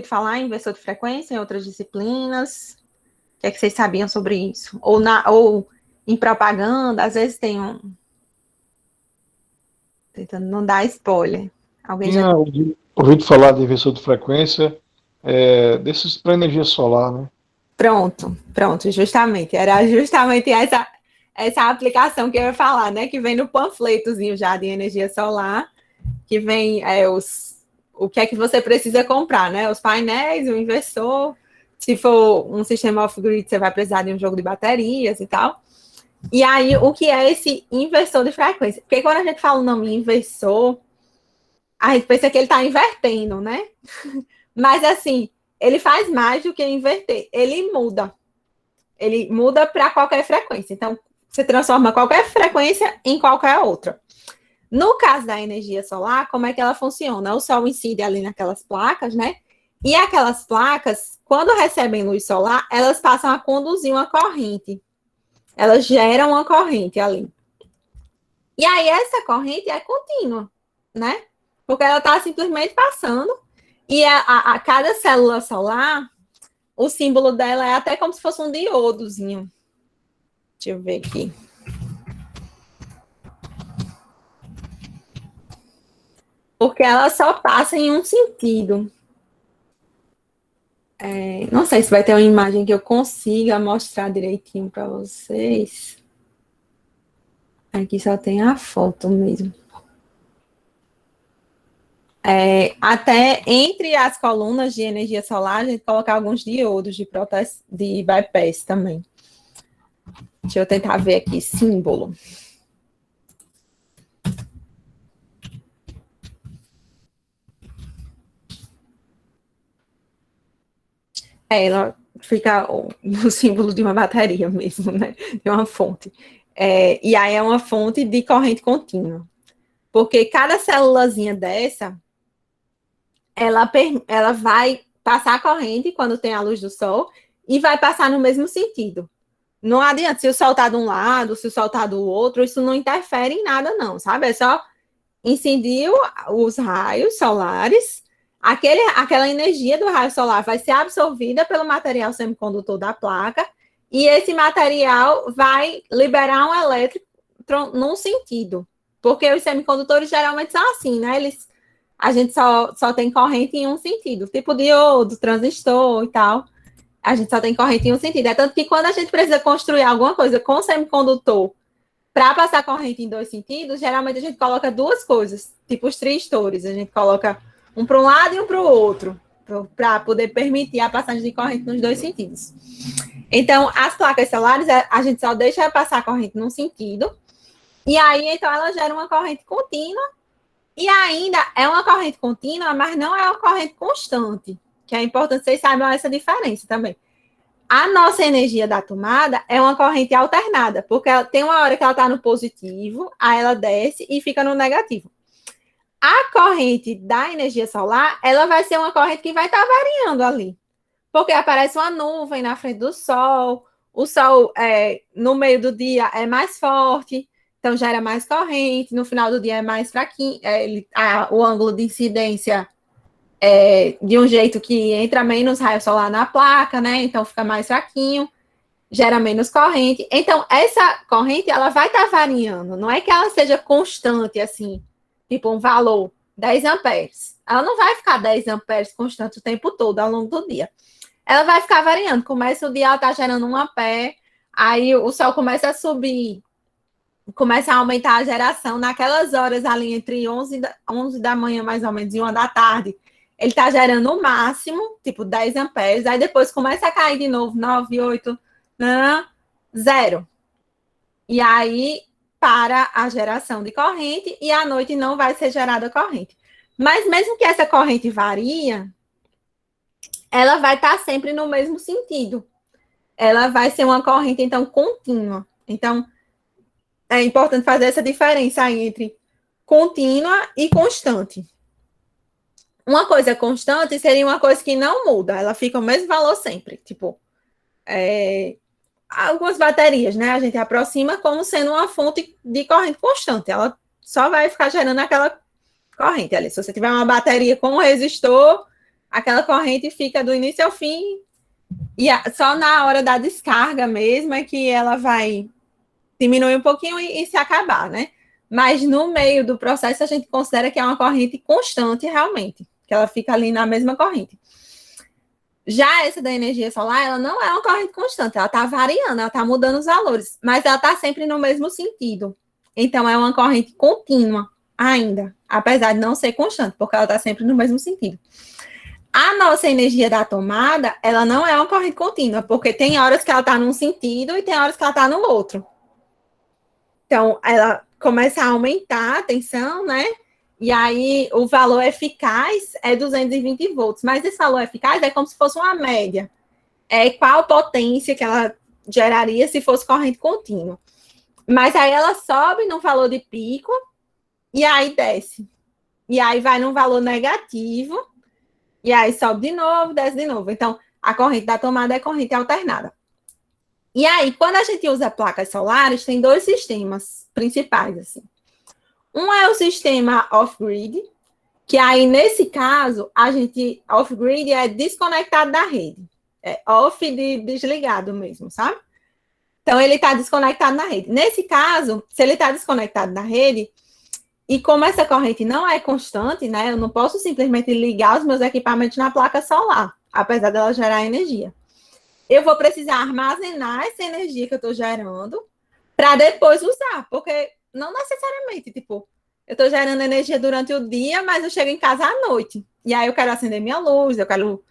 falar em inversor de frequência em outras disciplinas? O que é que vocês sabiam sobre isso? Ou em propaganda, às vezes tem um... Tentando não dar spoiler. Alguém já... Tinha ouvido falar de inversor de frequência, desses para energia solar, né? Pronto, justamente. Era justamente essa aplicação que eu ia falar, né? Que vem no panfletozinho já de energia solar, que vem o que é que você precisa comprar, né? Os painéis, o inversor. Se for um sistema off-grid, você vai precisar de um jogo de baterias e tal. E aí, o que é esse inversor de frequência? Porque quando a gente fala o nome inversor, a gente pensa que ele está invertendo, né? Mas, assim, ele faz mais do que inverter. Ele muda. Ele muda para qualquer frequência. Então, você transforma qualquer frequência em qualquer outra. No caso da energia solar, como é que ela funciona? O Sol incide ali naquelas placas, né? E aquelas placas, quando recebem luz solar, elas passam a conduzir uma corrente. Elas geram uma corrente ali. E aí, essa corrente é contínua, né? Porque ela está simplesmente passando. E a cada célula solar, o símbolo dela é até como se fosse um diodozinho. Deixa eu ver aqui. Porque ela só passa em um sentido. Não sei se vai ter uma imagem que eu consiga mostrar direitinho para vocês. Aqui só tem a foto mesmo. Até entre as colunas de energia solar, a gente coloca alguns diodos de bypass também. Deixa eu tentar ver aqui, símbolo. Ela fica no símbolo de uma bateria mesmo, né? De uma fonte. E aí é uma fonte de corrente contínua. Porque cada célulazinha dessa, ela vai passar a corrente quando tem a luz do sol e vai passar no mesmo sentido. Não adianta, se o sol está de um lado, se o sol está do outro, isso não interfere em nada, não, sabe? É só incidir os raios solares, aquela energia do raio solar vai ser absorvida pelo material semicondutor da placa, e esse material vai liberar um elétron num sentido. Porque os semicondutores geralmente são assim, né? A gente só tem corrente em um sentido, tipo diodo, transistor e tal. A gente só tem corrente em um sentido. É tanto que quando a gente precisa construir alguma coisa com semicondutor para passar corrente em dois sentidos, geralmente a gente coloca duas coisas, tipo os tristores. A gente coloca um para um lado e um para o outro, para poder permitir a passagem de corrente nos dois sentidos. Então, as placas solares, a gente só deixa passar a corrente num sentido, e aí, então, ela gera uma corrente contínua, e ainda é uma corrente contínua, mas não é uma corrente constante, que é importante vocês saibam essa diferença também. A nossa energia da tomada é uma corrente alternada, porque ela tem uma hora que ela está no positivo, aí ela desce e fica no negativo. A corrente da energia solar, ela vai ser uma corrente que vai estar variando ali, porque aparece uma nuvem na frente do sol, o sol no meio do dia é mais forte, então gera mais corrente, no final do dia é mais fraquinho, o ângulo de incidência de um jeito que entra menos raio solar na placa, né? Então fica mais fraquinho, gera menos corrente. Então, essa corrente, ela vai estar variando. Não é que ela seja constante, assim, tipo um valor, 10 amperes. Ela não vai ficar 10 amperes constante o tempo todo, ao longo do dia. Ela vai ficar variando. Começa o dia, ela está gerando 1 ampere, aí o sol começa a subir, começa a aumentar a geração. Naquelas horas ali, entre 11 da manhã, mais ou menos, e 1 da tarde, ele está gerando o máximo, tipo 10 amperes, aí depois começa a cair de novo, 9, 8, 0. E aí para a geração de corrente e à noite não vai ser gerada corrente. Mas mesmo que essa corrente varia, ela vai estar sempre no mesmo sentido. Ela vai ser uma corrente, então, contínua. Então, é importante fazer essa diferença aí entre contínua e constante. Uma coisa constante seria uma coisa que não muda, ela fica o mesmo valor sempre. Tipo, algumas baterias, né? A gente aproxima como sendo uma fonte de corrente constante. Ela só vai ficar gerando aquela corrente ali. Se você tiver uma bateria com um resistor, aquela corrente fica do início ao fim, e só na hora da descarga mesmo é que ela vai diminuir um pouquinho e se acabar, né? Mas no meio do processo a gente considera que é uma corrente constante realmente, que ela fica ali na mesma corrente. Já essa da energia solar, ela não é uma corrente constante, ela está variando, ela está mudando os valores, mas ela está sempre no mesmo sentido. Então, é uma corrente contínua ainda, apesar de não ser constante, porque ela está sempre no mesmo sentido. A nossa energia da tomada, ela não é uma corrente contínua, porque tem horas que ela está num sentido e tem horas que ela está no outro. Então, ela começa a aumentar a tensão, né? E aí, o valor eficaz é 220 volts. Mas esse valor eficaz é como se fosse uma média. É qual potência que ela geraria se fosse corrente contínua. Mas aí ela sobe no valor de pico e aí desce. E aí vai num valor negativo e aí sobe de novo, desce de novo. Então, a corrente da tomada é corrente alternada. E aí, quando a gente usa placas solares, tem dois sistemas principais, assim. Um é o sistema off-grid, que aí, nesse caso, off-grid é desconectado da rede. É off de desligado mesmo, sabe? Então, ele está desconectado na rede. Nesse caso, se ele está desconectado da rede, e como essa corrente não é constante, né? Eu não posso simplesmente ligar os meus equipamentos na placa solar, apesar dela gerar energia. Eu vou precisar armazenar essa energia que eu estou gerando para depois usar, porque não necessariamente, tipo, eu estou gerando energia durante o dia, mas eu chego em casa à noite. E aí eu quero acender minha luz, eu quero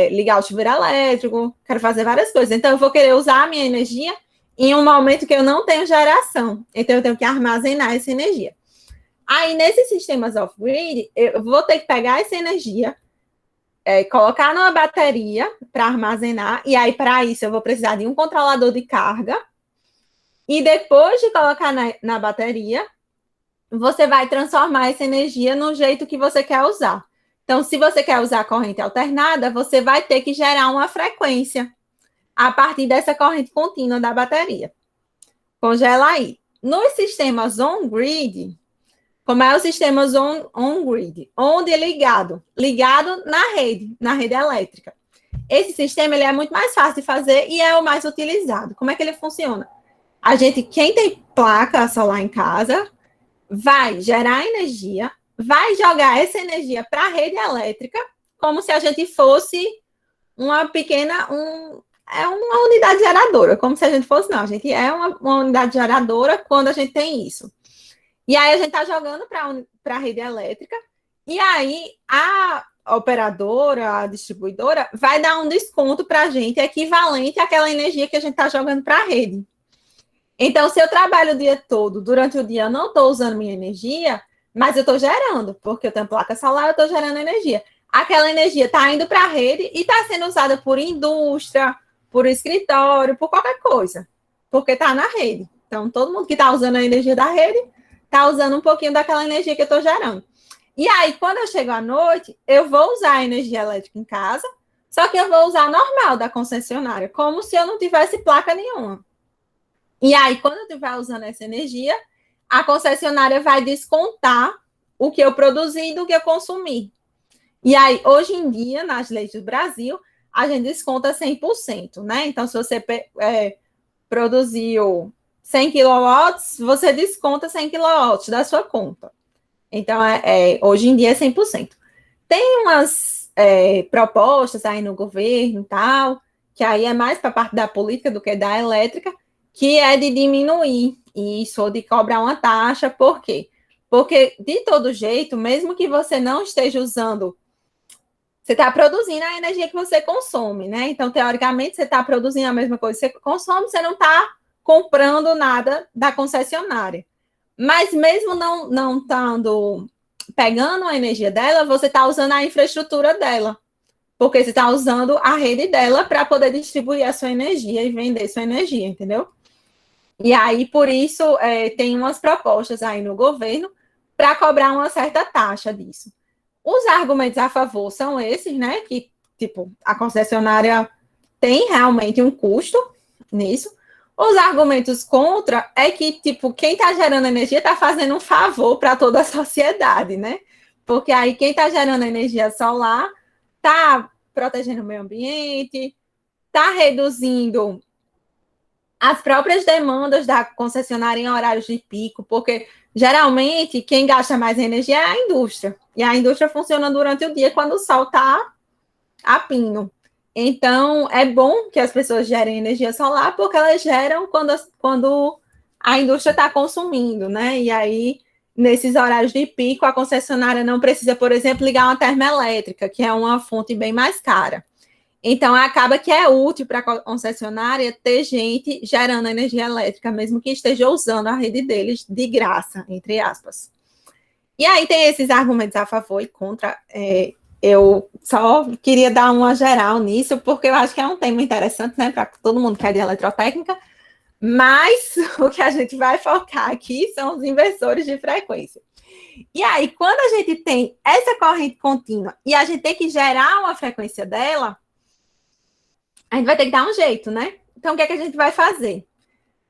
ligar o chuveiro elétrico, quero fazer várias coisas. Então eu vou querer usar a minha energia em um momento que eu não tenho geração. Então eu tenho que armazenar essa energia. Aí nesses sistemas off-grid, eu vou ter que pegar essa energia, colocar numa bateria para armazenar, e aí para isso eu vou precisar de um controlador de carga. E depois de colocar na bateria, você vai transformar essa energia no jeito que você quer usar. Então, se você quer usar a corrente alternada, você vai ter que gerar uma frequência a partir dessa corrente contínua da bateria. Congela aí. Nos sistemas on-grid, como é o sistema on-grid? Onde é ligado na rede elétrica. Esse sistema ele é muito mais fácil de fazer e é o mais utilizado. Como é que ele funciona? Quem tem placa solar em casa, vai gerar energia, vai jogar essa energia para a rede elétrica, como se a gente fosse uma pequena, uma unidade geradora, como se a gente fosse, não, a gente é uma unidade geradora quando a gente tem isso. E aí a gente está jogando para a rede elétrica, e aí a operadora, a distribuidora, vai dar um desconto para a gente equivalente àquela energia que a gente está jogando para a rede. Então, se eu trabalho o dia todo, durante o dia eu não estou usando minha energia, mas eu estou gerando, porque eu tenho placa solar, eu estou gerando energia. Aquela energia está indo para a rede e está sendo usada por indústria, por escritório, por qualquer coisa, porque está na rede. Então, todo mundo que está usando a energia da rede está usando um pouquinho daquela energia que eu estou gerando. E aí, quando eu chego à noite, eu vou usar a energia elétrica em casa, só que eu vou usar a normal da concessionária, como se eu não tivesse placa nenhuma. E aí, quando eu estiver usando essa energia, a concessionária vai descontar o que eu produzi do que eu consumi. E aí, hoje em dia, nas leis do Brasil, a gente desconta 100%, né? Então, se você produziu 100 kW, você desconta 100 kW da sua conta. Então, hoje em dia é 100%. Tem umas propostas aí no governo e tal, que aí é mais para a parte da política do que da elétrica, que é de diminuir isso, ou de cobrar uma taxa. Por quê? Porque, de todo jeito, mesmo que você não esteja usando, você está produzindo a energia que você consome, né? Então, teoricamente, você está produzindo a mesma coisa que você consome, você não está comprando nada da concessionária. Mas mesmo não estando pegando a energia dela, você está usando a infraestrutura dela, porque você está usando a rede dela para poder distribuir a sua energia e vender sua energia, entendeu? E aí, por isso, tem umas propostas aí no governo para cobrar uma certa taxa disso. Os argumentos a favor são esses, né? Que, tipo, a concessionária tem realmente um custo nisso. Os argumentos contra é que, tipo, quem está gerando energia está fazendo um favor para toda a sociedade, né? Porque aí quem está gerando energia solar está protegendo o meio ambiente, está reduzindo as próprias demandas da concessionária em horários de pico, porque geralmente quem gasta mais energia é a indústria, e a indústria funciona durante o dia quando o sol está a pino. Então, é bom que as pessoas gerem energia solar, porque elas geram quando a indústria está consumindo, né? E aí, nesses horários de pico, a concessionária não precisa, por exemplo, ligar uma termoelétrica, que é uma fonte bem mais cara. Então, acaba que é útil para a concessionária ter gente gerando energia elétrica, mesmo que esteja usando a rede deles de graça, entre aspas. E aí tem esses argumentos a favor e contra. Eu só queria dar uma geral nisso, porque eu acho que é um tema interessante, né, para todo mundo que é de eletrotécnica, mas o que a gente vai focar aqui são os inversores de frequência. E aí, quando a gente tem essa corrente contínua e a gente tem que gerar uma frequência dela, a gente vai ter que dar um jeito, né? Então, o que é que a gente vai fazer?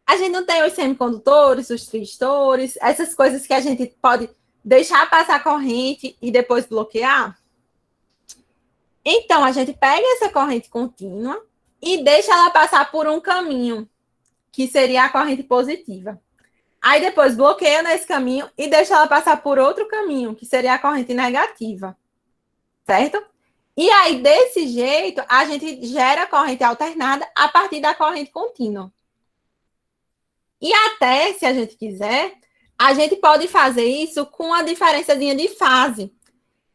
A gente não tem os semicondutores, os transistores, essas coisas que a gente pode deixar passar a corrente e depois bloquear. Então, a gente pega essa corrente contínua e deixa ela passar por um caminho, que seria a corrente positiva. Aí depois bloqueia nesse caminho e deixa ela passar por outro caminho, que seria a corrente negativa. Certo? E aí, desse jeito, a gente gera corrente alternada a partir da corrente contínua. E até, se a gente quiser, a gente pode fazer isso com a diferençazinha de fase.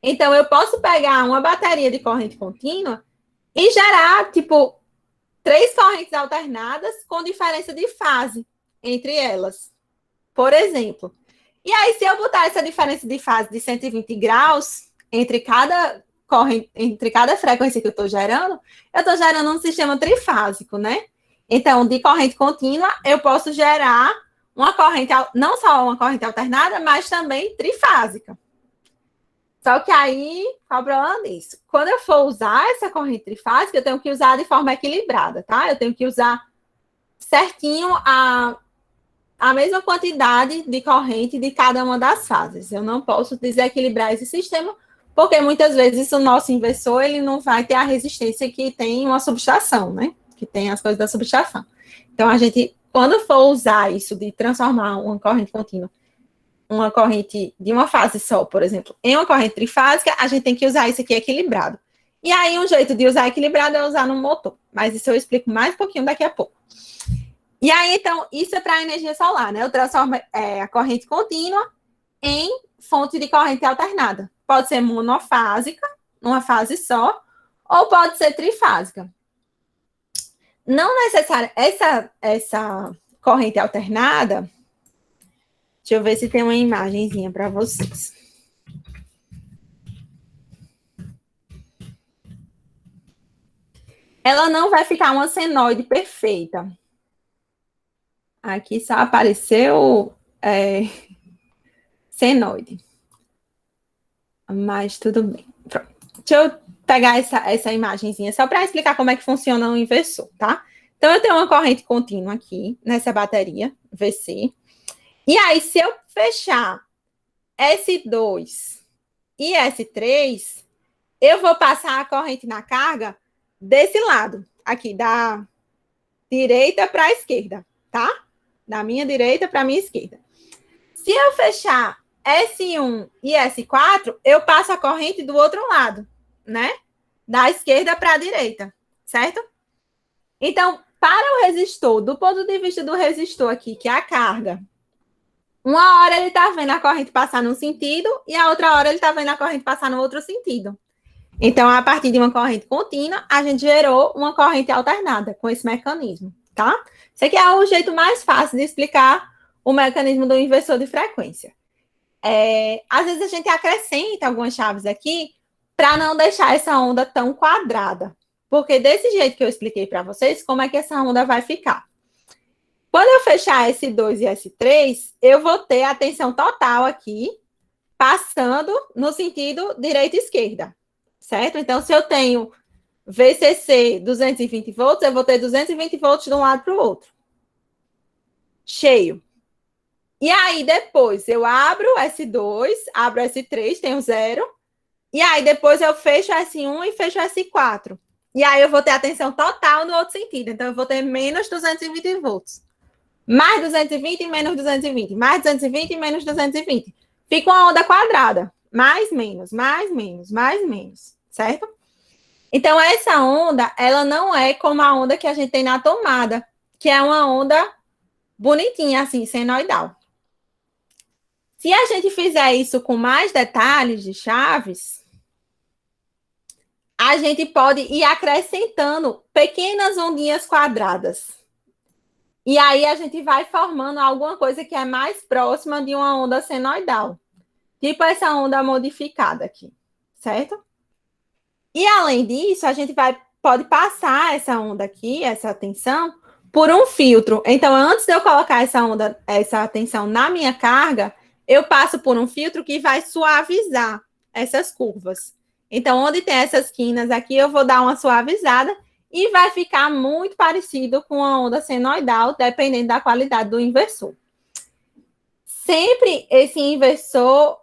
Então, eu posso pegar uma bateria de corrente contínua e gerar, tipo, 3 correntes alternadas com diferença de fase entre elas. Por exemplo. E aí, se eu botar essa diferença de fase de 120 graus entre cada frequência que eu estou gerando um sistema trifásico, né? Então, de corrente contínua, eu posso gerar uma corrente, não só uma corrente alternada, mas também trifásica. Só que aí, qual o problema disso? Quando eu for usar essa corrente trifásica, eu tenho que usar de forma equilibrada, tá? Eu tenho que usar certinho a mesma quantidade de corrente de cada uma das fases. Eu não posso desequilibrar esse sistema, porque muitas vezes o nosso inversor ele não vai ter a resistência que tem uma subestação, né? Que tem as coisas da subestação. Então, a gente, quando for usar isso de transformar uma corrente contínua, uma corrente de uma fase só, por exemplo, em uma corrente trifásica, a gente tem que usar isso aqui equilibrado. E aí, um jeito de usar equilibrado é usar no motor. Mas isso eu explico mais um pouquinho daqui a pouco. E aí, então, isso é para a energia solar, né? Eu transformo a corrente contínua em fonte de corrente alternada. Pode ser monofásica, numa fase só, ou pode ser trifásica. Não necessário. Essa corrente alternada, deixa eu ver se tem uma imagenzinha para vocês. Ela não vai ficar uma senoide perfeita. Aqui só apareceu senoide. Mas tudo bem. Pronto. Deixa eu pegar essa imagenzinha só para explicar como é que funciona o inversor, tá? Então, eu tenho uma corrente contínua aqui nessa bateria VC. E aí, se eu fechar S2 e S3, eu vou passar a corrente na carga desse lado, aqui, da direita para a esquerda, tá? Da minha direita para a minha esquerda. Se eu fechar S1 e S4, eu passo a corrente do outro lado, né? Da esquerda para a direita, certo? Então, para o resistor, do ponto de vista do resistor aqui, que é a carga, uma hora ele está vendo a corrente passar num sentido e a outra hora ele está vendo a corrente passar no outro sentido. Então, a partir de uma corrente contínua, a gente gerou uma corrente alternada com esse mecanismo, tá? Esse aqui é o jeito mais fácil de explicar o mecanismo do inversor de frequência. Às vezes a gente acrescenta algumas chaves aqui para não deixar essa onda tão quadrada. Porque desse jeito que eu expliquei para vocês, como é que essa onda vai ficar? Quando eu fechar S2 e S3, eu vou ter a tensão total aqui, passando no sentido direita e esquerda, certo? Então, se eu tenho VCC 220 volts, eu vou ter 220 volts de um lado para o outro. Cheio. E aí, depois, eu abro S2, abro S3, tenho 0, E aí depois eu fecho S1 e fecho S4. E aí eu vou ter a tensão total no outro sentido. Então eu vou ter menos 220 volts. Mais 220 e menos 220. Mais 220 e menos 220. Fica uma onda quadrada. Mais, menos, mais, menos, mais, menos. Certo? Então essa onda, ela não é como a onda que a gente tem na tomada, que é uma onda bonitinha, assim, senoidal. Se a gente fizer isso com mais detalhes de chaves, a gente pode ir acrescentando pequenas ondinhas quadradas. E aí a gente vai formando alguma coisa que é mais próxima de uma onda senoidal. Tipo essa onda modificada aqui, certo? E além disso, a gente pode passar essa onda aqui, essa tensão, por um filtro. Então, antes de eu colocar essa tensão na minha carga, eu passo por um filtro que vai suavizar essas curvas. Então, onde tem essas quinas aqui, eu vou dar uma suavizada e vai ficar muito parecido com a onda senoidal, dependendo da qualidade do inversor. Sempre esse inversor,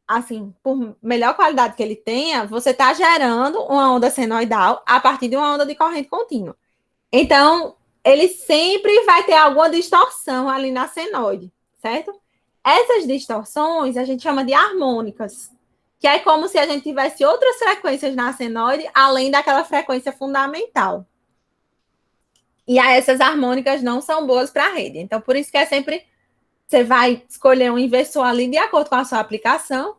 assim, por melhor qualidade que ele tenha, você está gerando uma onda senoidal a partir de uma onda de corrente contínua. Então, ele sempre vai ter alguma distorção ali na senoide, certo? Essas distorções a gente chama de harmônicas, que é como se a gente tivesse outras frequências na senoide, além daquela frequência fundamental. E aí essas harmônicas não são boas para a rede. Então, por isso que é sempre, você vai escolher um inversor ali de acordo com a sua aplicação,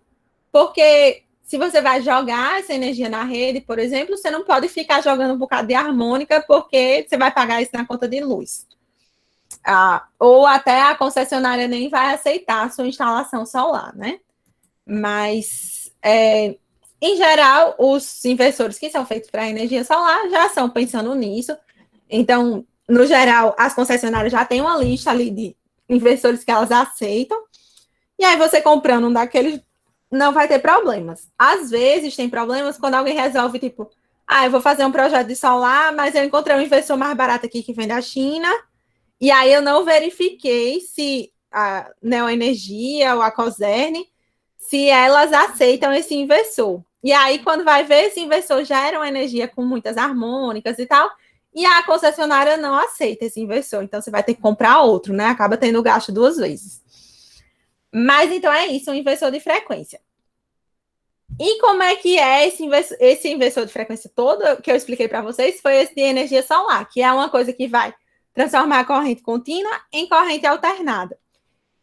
porque se você vai jogar essa energia na rede, por exemplo, você não pode ficar jogando um bocado de harmônica, porque você vai pagar isso na conta de luz. Ou até a concessionária nem vai aceitar a sua instalação solar, né? Mas, em geral, os inversores que são feitos para energia solar já são pensando nisso. Então, no geral, as concessionárias já têm uma lista ali de inversores que elas aceitam. E aí, você comprando um daqueles, não vai ter problemas. Às vezes, tem problemas quando alguém resolve, tipo, eu vou fazer um projeto de solar, mas eu encontrei um inversor mais barato aqui que vem da China, e aí eu não verifiquei se a Neoenergia ou a Cosern, se elas aceitam esse inversor. E aí, quando vai ver, esse inversor gera uma energia com muitas harmônicas e tal, e a concessionária não aceita esse inversor. Então, você vai ter que comprar outro, né? Acaba tendo gasto 2 vezes. Mas, então, é isso, um inversor de frequência. E como é que é esse inversor de frequência todo que eu expliquei para vocês? Foi esse de energia solar, que é uma coisa que vai transformar a corrente contínua em corrente alternada.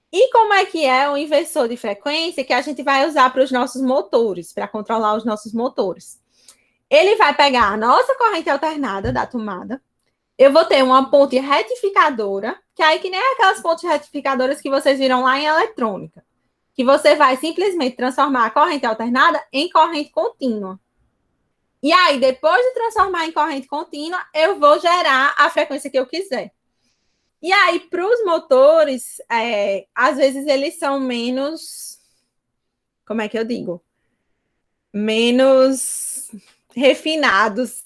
E como é que é o inversor de frequência que a gente vai usar para os nossos motores, para controlar os nossos motores? Ele vai pegar a nossa corrente alternada da tomada, eu vou ter uma ponte retificadora, que aí que nem aquelas pontes retificadoras que vocês viram lá em eletrônica, que você vai simplesmente transformar a corrente alternada em corrente contínua. E aí, depois de transformar em corrente contínua, eu vou gerar a frequência que eu quiser. E aí, para os motores, às vezes eles são menos, como é que eu digo? Menos refinados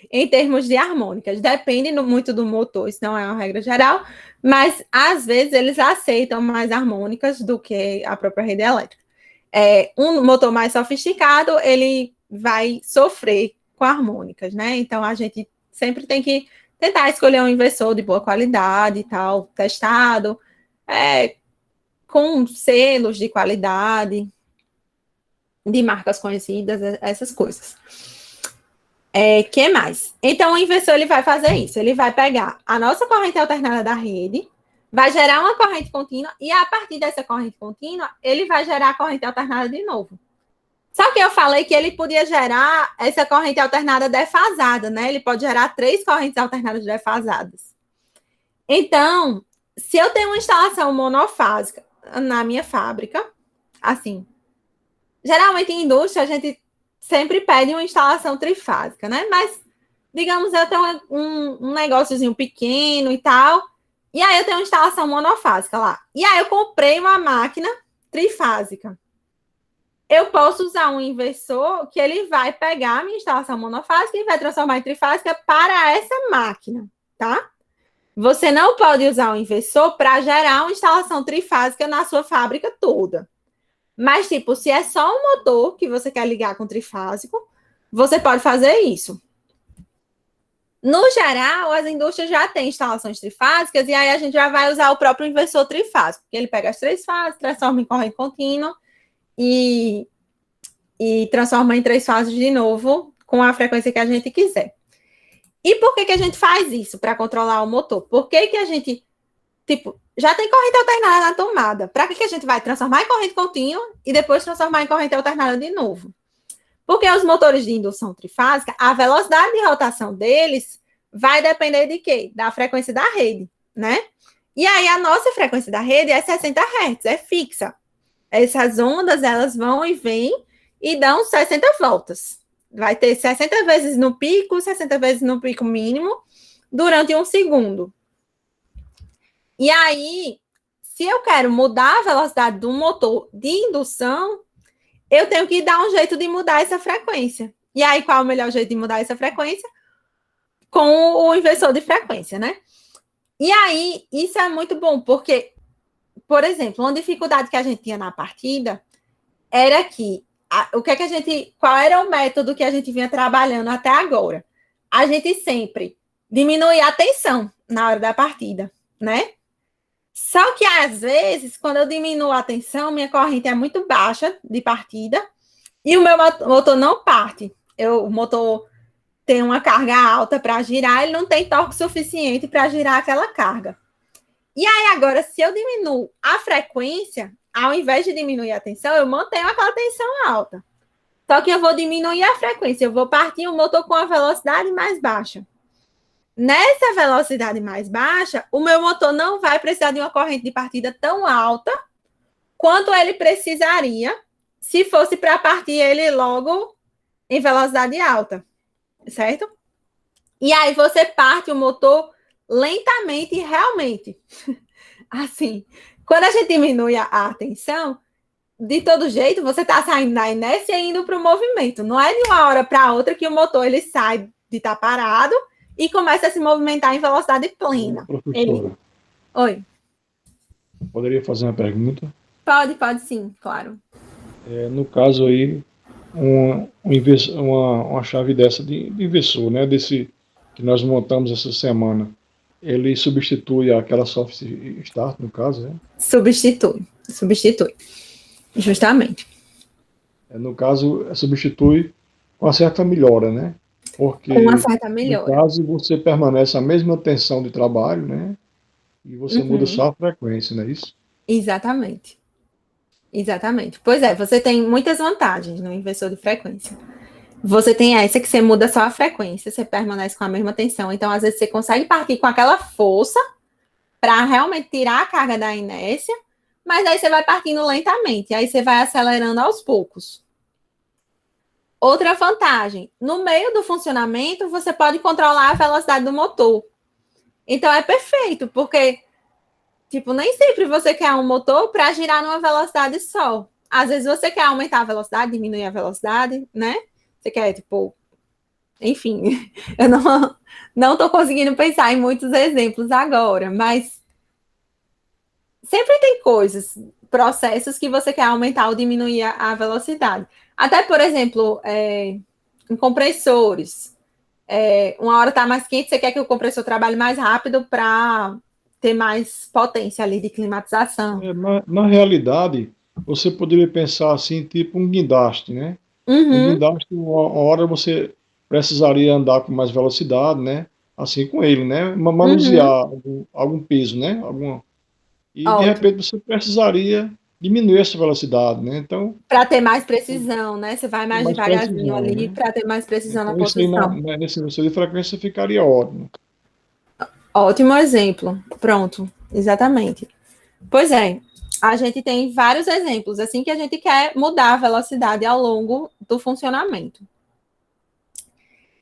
em termos de harmônicas. Depende muito do motor, isso não é uma regra geral, mas às vezes eles aceitam mais harmônicas do que a própria rede elétrica. Um motor mais sofisticado, ele vai sofrer com harmônicas, né? Então, a gente sempre tem que tentar escolher um inversor de boa qualidade e tal, testado, com selos de qualidade, de marcas conhecidas, essas coisas. Que mais? Então, o inversor ele vai fazer isso. Ele vai pegar a nossa corrente alternada da rede, vai gerar uma corrente contínua, e a partir dessa corrente contínua, ele vai gerar a corrente alternada de novo. Só que eu falei que ele podia gerar essa corrente alternada defasada, né? Ele pode gerar 3 correntes alternadas defasadas. Então, se eu tenho uma instalação monofásica na minha fábrica, assim, geralmente em indústria a gente sempre pede uma instalação trifásica, né? Mas, digamos, eu tenho um negóciozinho pequeno e tal, e aí eu tenho uma instalação monofásica lá. E aí eu comprei uma máquina trifásica. Eu posso usar um inversor que ele vai pegar a minha instalação monofásica e vai transformar em trifásica para essa máquina, tá? Você não pode usar um inversor para gerar uma instalação trifásica na sua fábrica toda. Mas, tipo, se é só um motor que você quer ligar com trifásico, você pode fazer isso. No geral, as indústrias já têm instalações trifásicas e aí a gente já vai usar o próprio inversor trifásico, que ele pega as 3 fases, transforma em corrente contínua e transforma em 3 fases de novo com a frequência que a gente quiser. E por que a gente faz isso para controlar o motor? Por que a gente, tipo, já tem corrente alternada na tomada? Para que a gente vai transformar em corrente contínua e depois transformar em corrente alternada de novo? Porque os motores de indução trifásica, a velocidade de rotação deles vai depender de quê? Da frequência da rede, né? E aí a nossa frequência da rede é 60 Hz, é fixa. Essas ondas, elas vão e vêm e dão 60 voltas. Vai ter 60 vezes no pico, 60 vezes no pico mínimo, durante 1 segundo. E aí, se eu quero mudar a velocidade do motor de indução, eu tenho que dar um jeito de mudar essa frequência. E aí, qual é o melhor jeito de mudar essa frequência? Com o inversor de frequência, né? E aí, isso é muito bom, porque, por exemplo, uma dificuldade que a gente tinha na partida era que qual era o método que a gente vinha trabalhando até agora? A gente sempre diminuía a tensão na hora da partida, né? Só que, às vezes, quando eu diminuo a tensão, minha corrente é muito baixa de partida e o meu motor não parte. O motor tem uma carga alta para girar, ele não tem torque suficiente para girar aquela carga. E aí, agora, se eu diminuo a frequência, ao invés de diminuir a tensão, eu mantenho aquela tensão alta. Só que eu vou diminuir a frequência, eu vou partir o motor com a velocidade mais baixa. Nessa velocidade mais baixa, o meu motor não vai precisar de uma corrente de partida tão alta quanto ele precisaria se fosse para partir ele logo em velocidade alta, certo? E aí você parte o motor lentamente e realmente. Assim, quando a gente diminui a tensão, de todo jeito, você está saindo da inércia e indo para o movimento. Não é de uma hora para outra que o motor ele sai de estar parado e começa a se movimentar em velocidade plena. Professora, Oi. poderia fazer uma pergunta? Pode sim, claro. No caso aí, uma chave dessa de inversor, né, desse que nós montamos essa semana, ele substitui aquela soft start, no caso, né? Substitui, justamente. No caso, substitui com uma certa melhora, né? Porque, Com uma certa melhora. no caso, você permanece a mesma tensão de trabalho, né? E você muda só a frequência, não é isso? Exatamente. Pois é, você tem muitas vantagens no inversor de frequência. Você tem essa que você muda só a frequência, você permanece com a mesma tensão. Então, às vezes, você consegue partir com aquela força para realmente tirar a carga da inércia, mas aí você vai partindo lentamente, aí você vai acelerando aos poucos. Outra vantagem, no meio do funcionamento, você pode controlar a velocidade do motor. Então, é perfeito, porque, tipo, nem sempre você quer um motor para girar numa velocidade só. Às vezes, você quer aumentar a velocidade, diminuir a velocidade, né? Você quer, tipo... Enfim, eu não estou conseguindo pensar em muitos exemplos agora, mas sempre tem coisas, processos que você quer aumentar ou diminuir a velocidade. Até, por exemplo, em compressores. Uma hora está mais quente, você quer que o compressor trabalhe mais rápido para ter mais potência ali de climatização. Na realidade, você poderia pensar assim, tipo um guindaste, né? Um guindaste, uma hora você precisaria andar com mais velocidade, né? Assim com ele, né? Manusear algum peso, né? E de repente você precisaria diminuir essa velocidade, né? Então, para ter mais precisão, né? Você vai mais devagarzinho precisão, ali né? para ter mais precisão Então, na isso aí posição. nesse inversor de frequência ficaria ótimo. Ótimo exemplo. Pronto, exatamente. Pois é, a gente tem vários exemplos assim que a gente quer mudar a velocidade ao longo do funcionamento.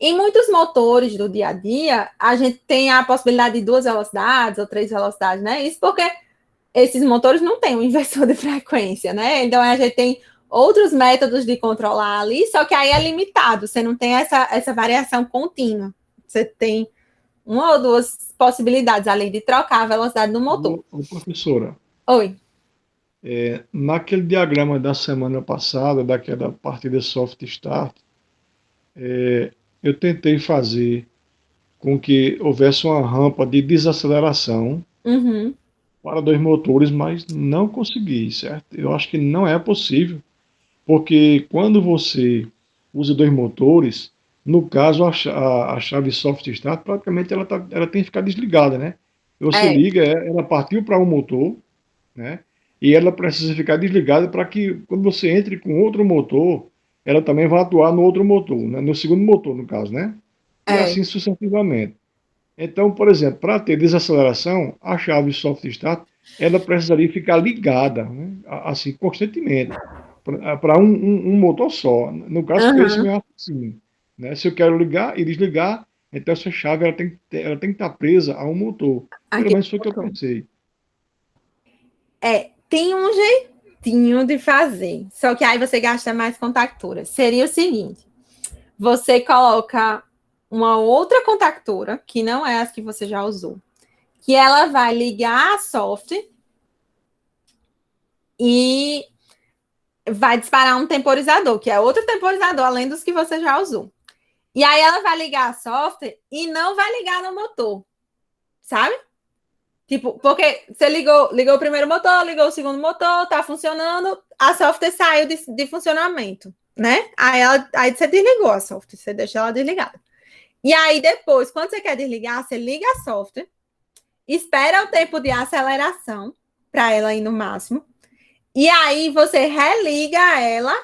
Em muitos motores do dia a dia, a gente tem a possibilidade de 2 velocidades ou 3 velocidades, né? Isso porque esses motores não têm um inversor de frequência, né? Então a gente tem outros métodos de controlar ali, só que aí é limitado, você não tem essa variação contínua. Você tem 1 ou 2 possibilidades ali de trocar a velocidade do motor. Ô, professora. Oi. Naquele diagrama da semana passada, daquela partida soft start, eu tentei fazer com que houvesse uma rampa de desaceleração Uhum. para dois motores, mas não consegui, certo? Eu acho que não é possível, porque quando você usa dois motores, no caso a chave soft start, praticamente ela tem que ficar desligada, né? Você É, liga, ela partiu para um motor, né? E ela precisa ficar desligada para que quando você entre com outro motor, ela também vai atuar no outro motor, né? No segundo motor, no caso, né? E é. assim sucessivamente. Então, por exemplo, para ter desaceleração, a chave soft start, ela precisaria ficar ligada, né? Assim, constantemente, para um motor só. No caso, foi esse Aham. meu raciocínio, né? Se eu quero ligar e desligar, então essa chave ela tem que estar presa a um motor. Pelo Aqui menos foi o que eu botou. pensei. Tem um jeitinho de fazer, só que aí você gasta mais contactura. Seria o seguinte: você coloca uma outra contactora, que não é as que você já usou, que ela vai ligar a soft e vai disparar um temporizador, que é outro temporizador, além dos que você já usou. E aí ela vai ligar a soft e não vai ligar no motor, sabe? Tipo, porque você ligou o primeiro motor, ligou o segundo motor, tá funcionando, a software saiu de funcionamento, né? Aí você desligou a software, você deixa ela desligada. E aí depois, quando você quer desligar, você liga a software, espera o tempo de aceleração para ela ir no máximo, e aí você religa ela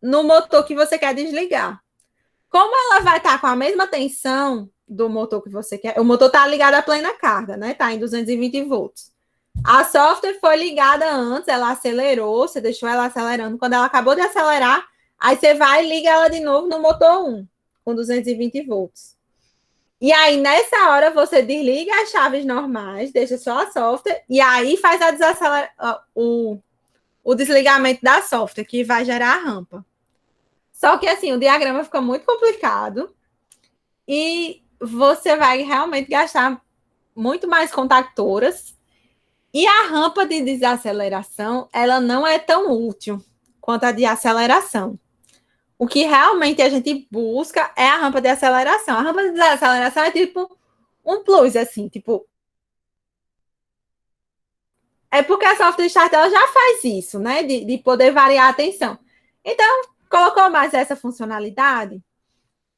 no motor que você quer desligar. Como ela vai estar com a mesma tensão do motor que você quer, o motor está ligado à plena carga, né? Está em 220 volts. A software foi ligada antes, ela acelerou, você deixou ela acelerando. Quando ela acabou de acelerar, aí você vai e liga ela de novo no motor 1, com 220 volts. E aí, nessa hora, você desliga as chaves normais, deixa só a software, e aí faz o desligamento da software, que vai gerar a rampa. Só que, assim, o diagrama fica muito complicado e você vai realmente gastar muito mais contactoras. E a rampa de desaceleração, ela não é tão útil quanto a de aceleração. O que realmente a gente busca é a rampa de aceleração. A rampa de desaceleração é tipo um plus, assim, tipo. É porque a software start ela já faz isso, né? De poder variar a tensão. Então, colocou mais essa funcionalidade.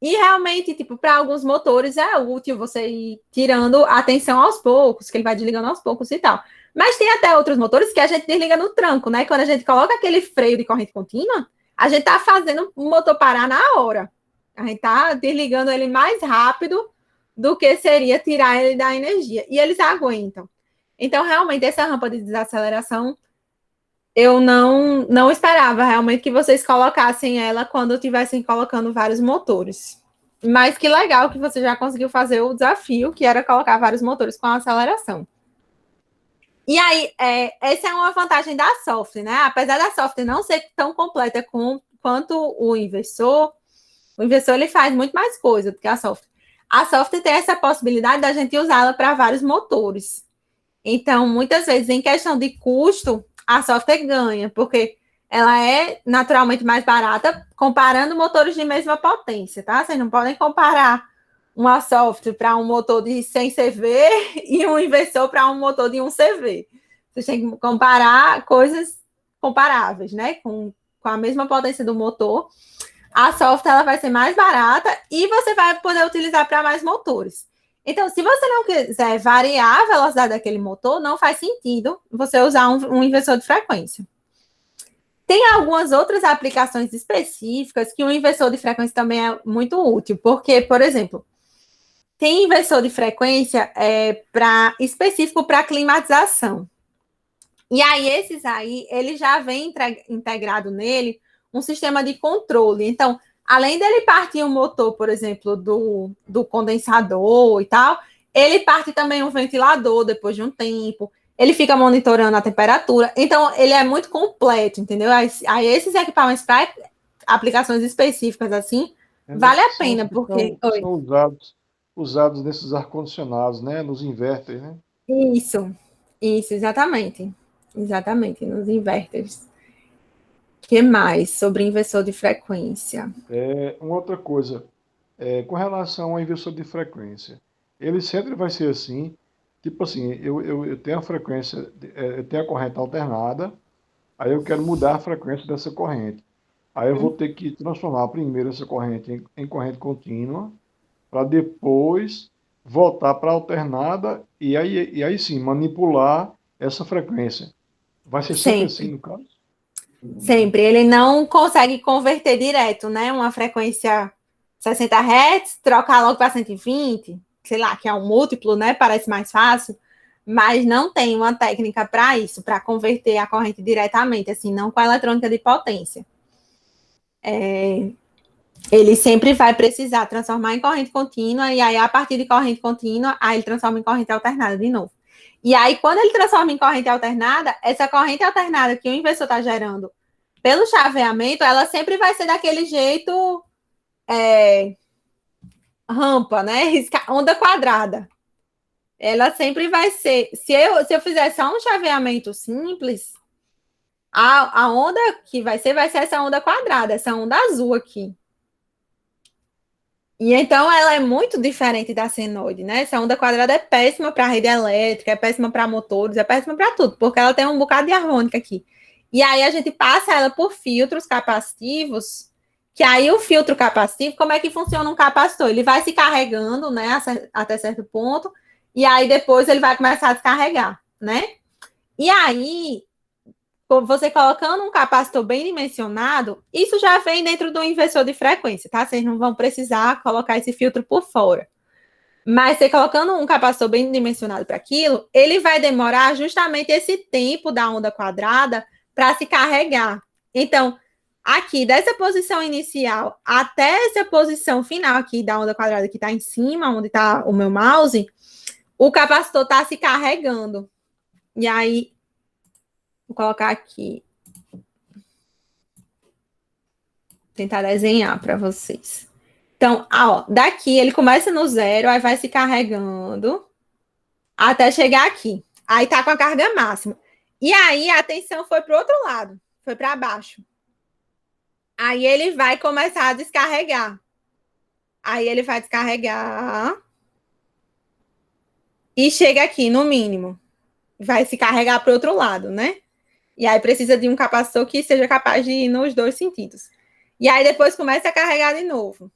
E realmente, tipo, para alguns motores é útil você ir tirando a tensão aos poucos, que ele vai desligando aos poucos e tal. Mas tem até outros motores que a gente desliga no tranco, né? Quando a gente coloca aquele freio de corrente contínua, a gente tá fazendo o motor parar na hora. A gente tá desligando ele mais rápido do que seria tirar ele da energia. E eles aguentam. Então, realmente, essa rampa de desaceleração, eu não esperava realmente que vocês colocassem ela quando estivessem colocando vários motores. Mas que legal que você já conseguiu fazer o desafio, que era colocar vários motores com aceleração. E aí, essa é uma vantagem da software, né? Apesar da software não ser tão completa quanto o inversor ele faz muito mais coisa do que a software. A software tem essa possibilidade da gente usá-la para vários motores. Então, muitas vezes, em questão de custo, a software ganha, porque ela é naturalmente mais barata comparando motores de mesma potência, tá? Vocês não podem comparar uma software para um motor de 100 CV e um inversor para um motor de 1 CV. Vocês têm que comparar coisas comparáveis, né? Com a mesma potência do motor. A software ela vai ser mais barata e você vai poder utilizar para mais motores. Então, se você não quiser variar a velocidade daquele motor, não faz sentido você usar um inversor de frequência. Tem algumas outras aplicações específicas que o inversor de frequência também é muito útil, porque, por exemplo, tem inversor de frequência específico para climatização. E aí, esses aí, ele já vem integrado nele um sistema de controle. Então, além dele partir o motor, por exemplo, do condensador e tal, ele parte também um ventilador depois de um tempo. Ele fica monitorando a temperatura. Então, ele é muito completo, entendeu? Aí esses equipamentos para aplicações específicas assim, vale a São os pena, que porque. Oi. são usados nesses ar-condicionados, né? Nos inverters, né? Isso, exatamente. Exatamente, nos inverters. O que mais sobre inversor de frequência? Uma outra coisa, com relação ao inversor de frequência, ele sempre vai ser assim, tipo assim, eu tenho a frequência, eu tenho a corrente alternada, aí eu quero mudar a frequência dessa corrente. Aí eu vou ter que transformar primeiro essa corrente em corrente contínua, para depois voltar para alternada e aí sim manipular essa frequência. Vai ser sempre assim Sempre, no caso? sempre. Ele não consegue converter direto, né? Uma frequência 60 Hz, trocar logo para 120, sei lá, que é um múltiplo, né? Parece mais fácil, mas não tem uma técnica para isso, para converter a corrente diretamente, assim, não com a eletrônica de potência. Ele sempre vai precisar transformar em corrente contínua, e aí, a partir de corrente contínua, aí ele transforma em corrente alternada de novo. E aí, quando ele transforma em corrente alternada, essa corrente alternada que o inversor está gerando pelo chaveamento, ela sempre vai ser daquele jeito rampa, né? Onda quadrada. Ela sempre vai ser. Se eu fizer só um chaveamento simples, a onda que vai ser essa onda quadrada, essa onda azul aqui. E então ela é muito diferente da senoide, né? Essa onda quadrada é péssima para rede elétrica, é péssima para motores, é péssima para tudo, porque ela tem um bocado de harmônica aqui. E aí a gente passa ela por filtros capacitivos, que aí o filtro capacitivo, como é que funciona um capacitor? Ele vai se carregando, né, até certo ponto, e aí depois ele vai começar a descarregar, né? E aí você colocando um capacitor bem dimensionado, isso já vem dentro do inversor de frequência, tá? Vocês não vão precisar colocar esse filtro por fora. Mas você colocando um capacitor bem dimensionado para aquilo, ele vai demorar justamente esse tempo da onda quadrada para se carregar. Então, aqui, dessa posição inicial até essa posição final aqui da onda quadrada que está em cima, onde está o meu mouse, o capacitor está se carregando. E aí, vou colocar aqui, tentar desenhar para vocês. Então, ó, daqui ele começa no zero, aí vai se carregando até chegar aqui. Aí tá com a carga máxima. E aí a tensão foi para o outro lado, foi para baixo. Aí ele vai começar a descarregar. Aí ele vai descarregar e chega aqui no mínimo. Vai se carregar para o outro lado, né? E aí precisa de um capacitor que seja capaz de ir nos dois sentidos. E aí depois começa a carregar de novo.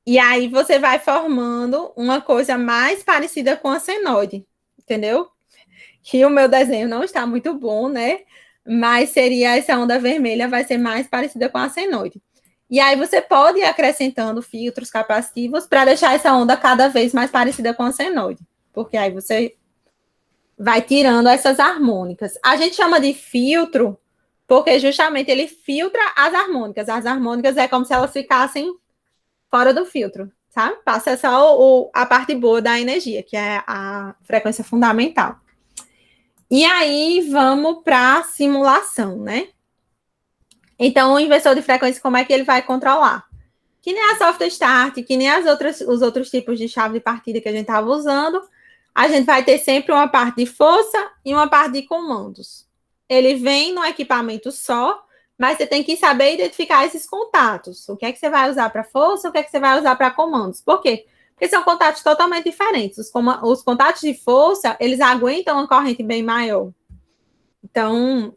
E aí você vai formando uma coisa mais parecida com a senoide, entendeu? Que o meu desenho não está muito bom, né? Mas seria essa onda vermelha, vai ser mais parecida com a senoide. E aí você pode ir acrescentando filtros capacitivos para deixar essa onda cada vez mais parecida com a senoide, porque aí você vai tirando essas harmônicas. A gente chama de filtro porque justamente ele filtra as harmônicas. As harmônicas é como se elas ficassem fora do filtro, sabe? Passa só a parte boa da energia, que é a frequência fundamental. E aí vamos para a simulação, né? Então, o inversor de frequência, como é que ele vai controlar? Que nem a soft start, que nem os outros tipos de chave de partida que a gente estava usando, a gente vai ter sempre uma parte de força e uma parte de comandos. Ele vem no equipamento só, mas você tem que saber identificar esses contatos. O que é que você vai usar para força, o que é que você vai usar para comandos. Por quê? Porque são contatos totalmente diferentes. Os contatos de força, eles aguentam uma corrente bem maior. Então,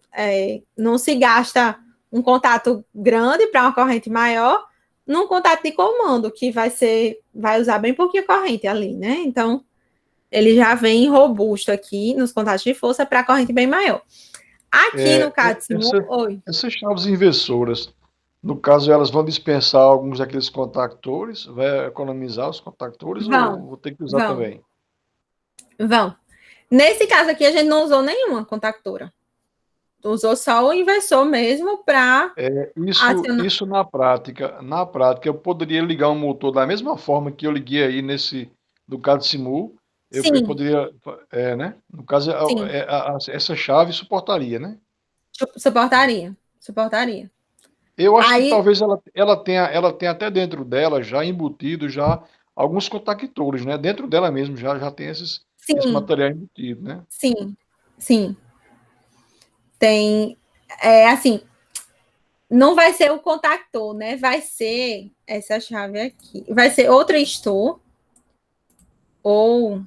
não se gasta um contato grande para uma corrente maior num contato de comando, que vai usar bem pouquinho corrente ali, né? Então, ele já vem robusto aqui nos contatos de força para corrente bem maior. Aqui no CADSIMU, essas chaves inversoras, no caso, elas vão dispensar alguns daqueles contactores, vai economizar os contactores ou vou ter que usar também? Vão. Nesse caso aqui, a gente não usou nenhuma contactora. Usou só o inversor mesmo para isso na prática, eu poderia ligar um motor da mesma forma que eu liguei aí do CADSIMU, eu poderia, né? No caso, essa chave suportaria, né? Suportaria. Eu acho que talvez ela tenha até dentro dela já embutido já alguns contactores, né? Dentro dela mesmo já tem esse Sim, material embutido, né? sim, sim. Tem, assim, não vai ser o contactor, né? Vai ser essa chave aqui. Vai ser ou tristor ou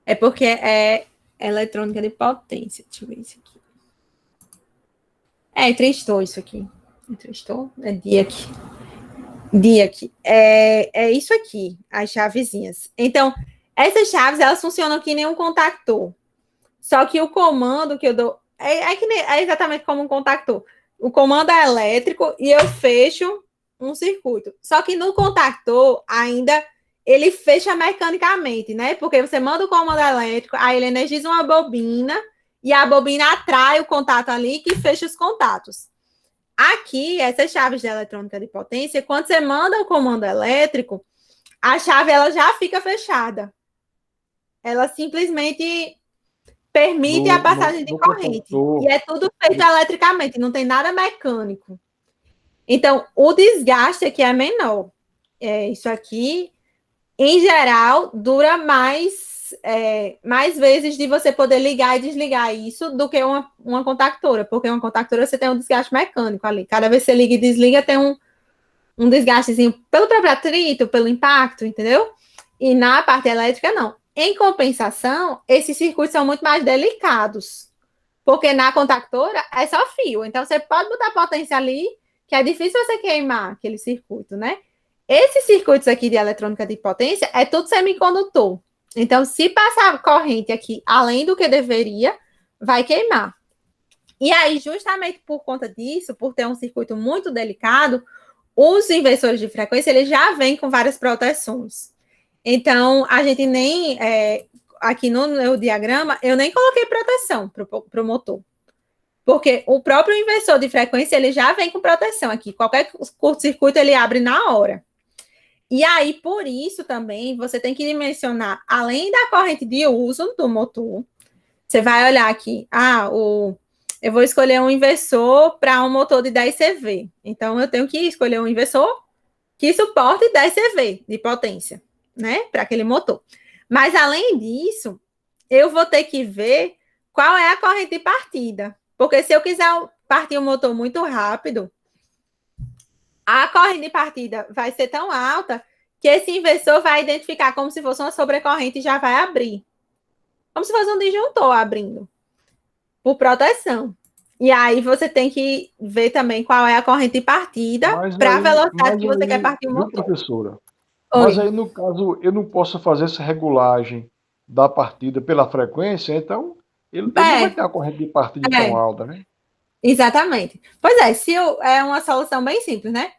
é porque é eletrônica de potência. Deixa eu ver isso aqui. É tristor isso aqui. É tristor? É DIAC. DIAC. É isso aqui, as chavezinhas. Então, essas chaves, elas funcionam que nem um contactor. Só que o comando que eu dou é exatamente como um contactor. O comando é elétrico e eu fecho um circuito. Só que no contactor ainda ele fecha mecanicamente, né? Porque você manda o comando elétrico, aí ele energiza uma bobina e a bobina atrai o contato ali que fecha os contatos. Aqui, essas chaves de eletrônica de potência, quando você manda o comando elétrico, a chave ela já fica fechada. Ela simplesmente permite a passagem de No corrente. E contactor, é tudo feito eletricamente, não tem nada mecânico. Então, o desgaste aqui é menor. Isso aqui, em geral, dura mais vezes de você poder ligar e desligar isso do que uma contactora, porque uma contactora você tem um desgaste mecânico ali. Cada vez que você liga e desliga, tem um desgastezinho pelo próprio atrito, pelo impacto, entendeu? E na parte elétrica, não. Em compensação, esses circuitos são muito mais delicados, porque na contactora é só fio. Então, você pode botar potência ali, que é difícil você queimar aquele circuito, né? Esses circuitos aqui de eletrônica de potência é tudo semicondutor. Então, se passar corrente aqui além do que deveria, vai queimar. E aí, justamente por conta disso, por ter um circuito muito delicado, os inversores de frequência, eles já vêm com várias proteções. Então, a gente nem, aqui no meu diagrama, eu nem coloquei proteção para o motor. Porque o próprio inversor de frequência, ele já vem com proteção aqui. Qualquer curto-circuito, ele abre na hora. E aí, por isso também, você tem que dimensionar, além da corrente de uso do motor, você vai olhar aqui, eu vou escolher um inversor para um motor de 10 CV. Então, eu tenho que escolher um inversor que suporte 10 CV de potência, né, para aquele motor. Mas, além disso, eu vou ter que ver qual é a corrente de partida. Porque se eu quiser partir o motor muito rápido, a corrente de partida vai ser tão alta que esse inversor vai identificar como se fosse uma sobrecorrente e já vai abrir. Como se fosse um disjuntor abrindo, por proteção. E aí você tem que ver também qual é a corrente de partida para a velocidade que você quer partir o viu, motor. professora? Mas Oi. aí, no caso, eu não posso fazer essa regulagem da partida pela frequência, então ele não vai ter a corrente de partida tão É, alta, né? exatamente. Pois é, se é uma solução bem simples, né?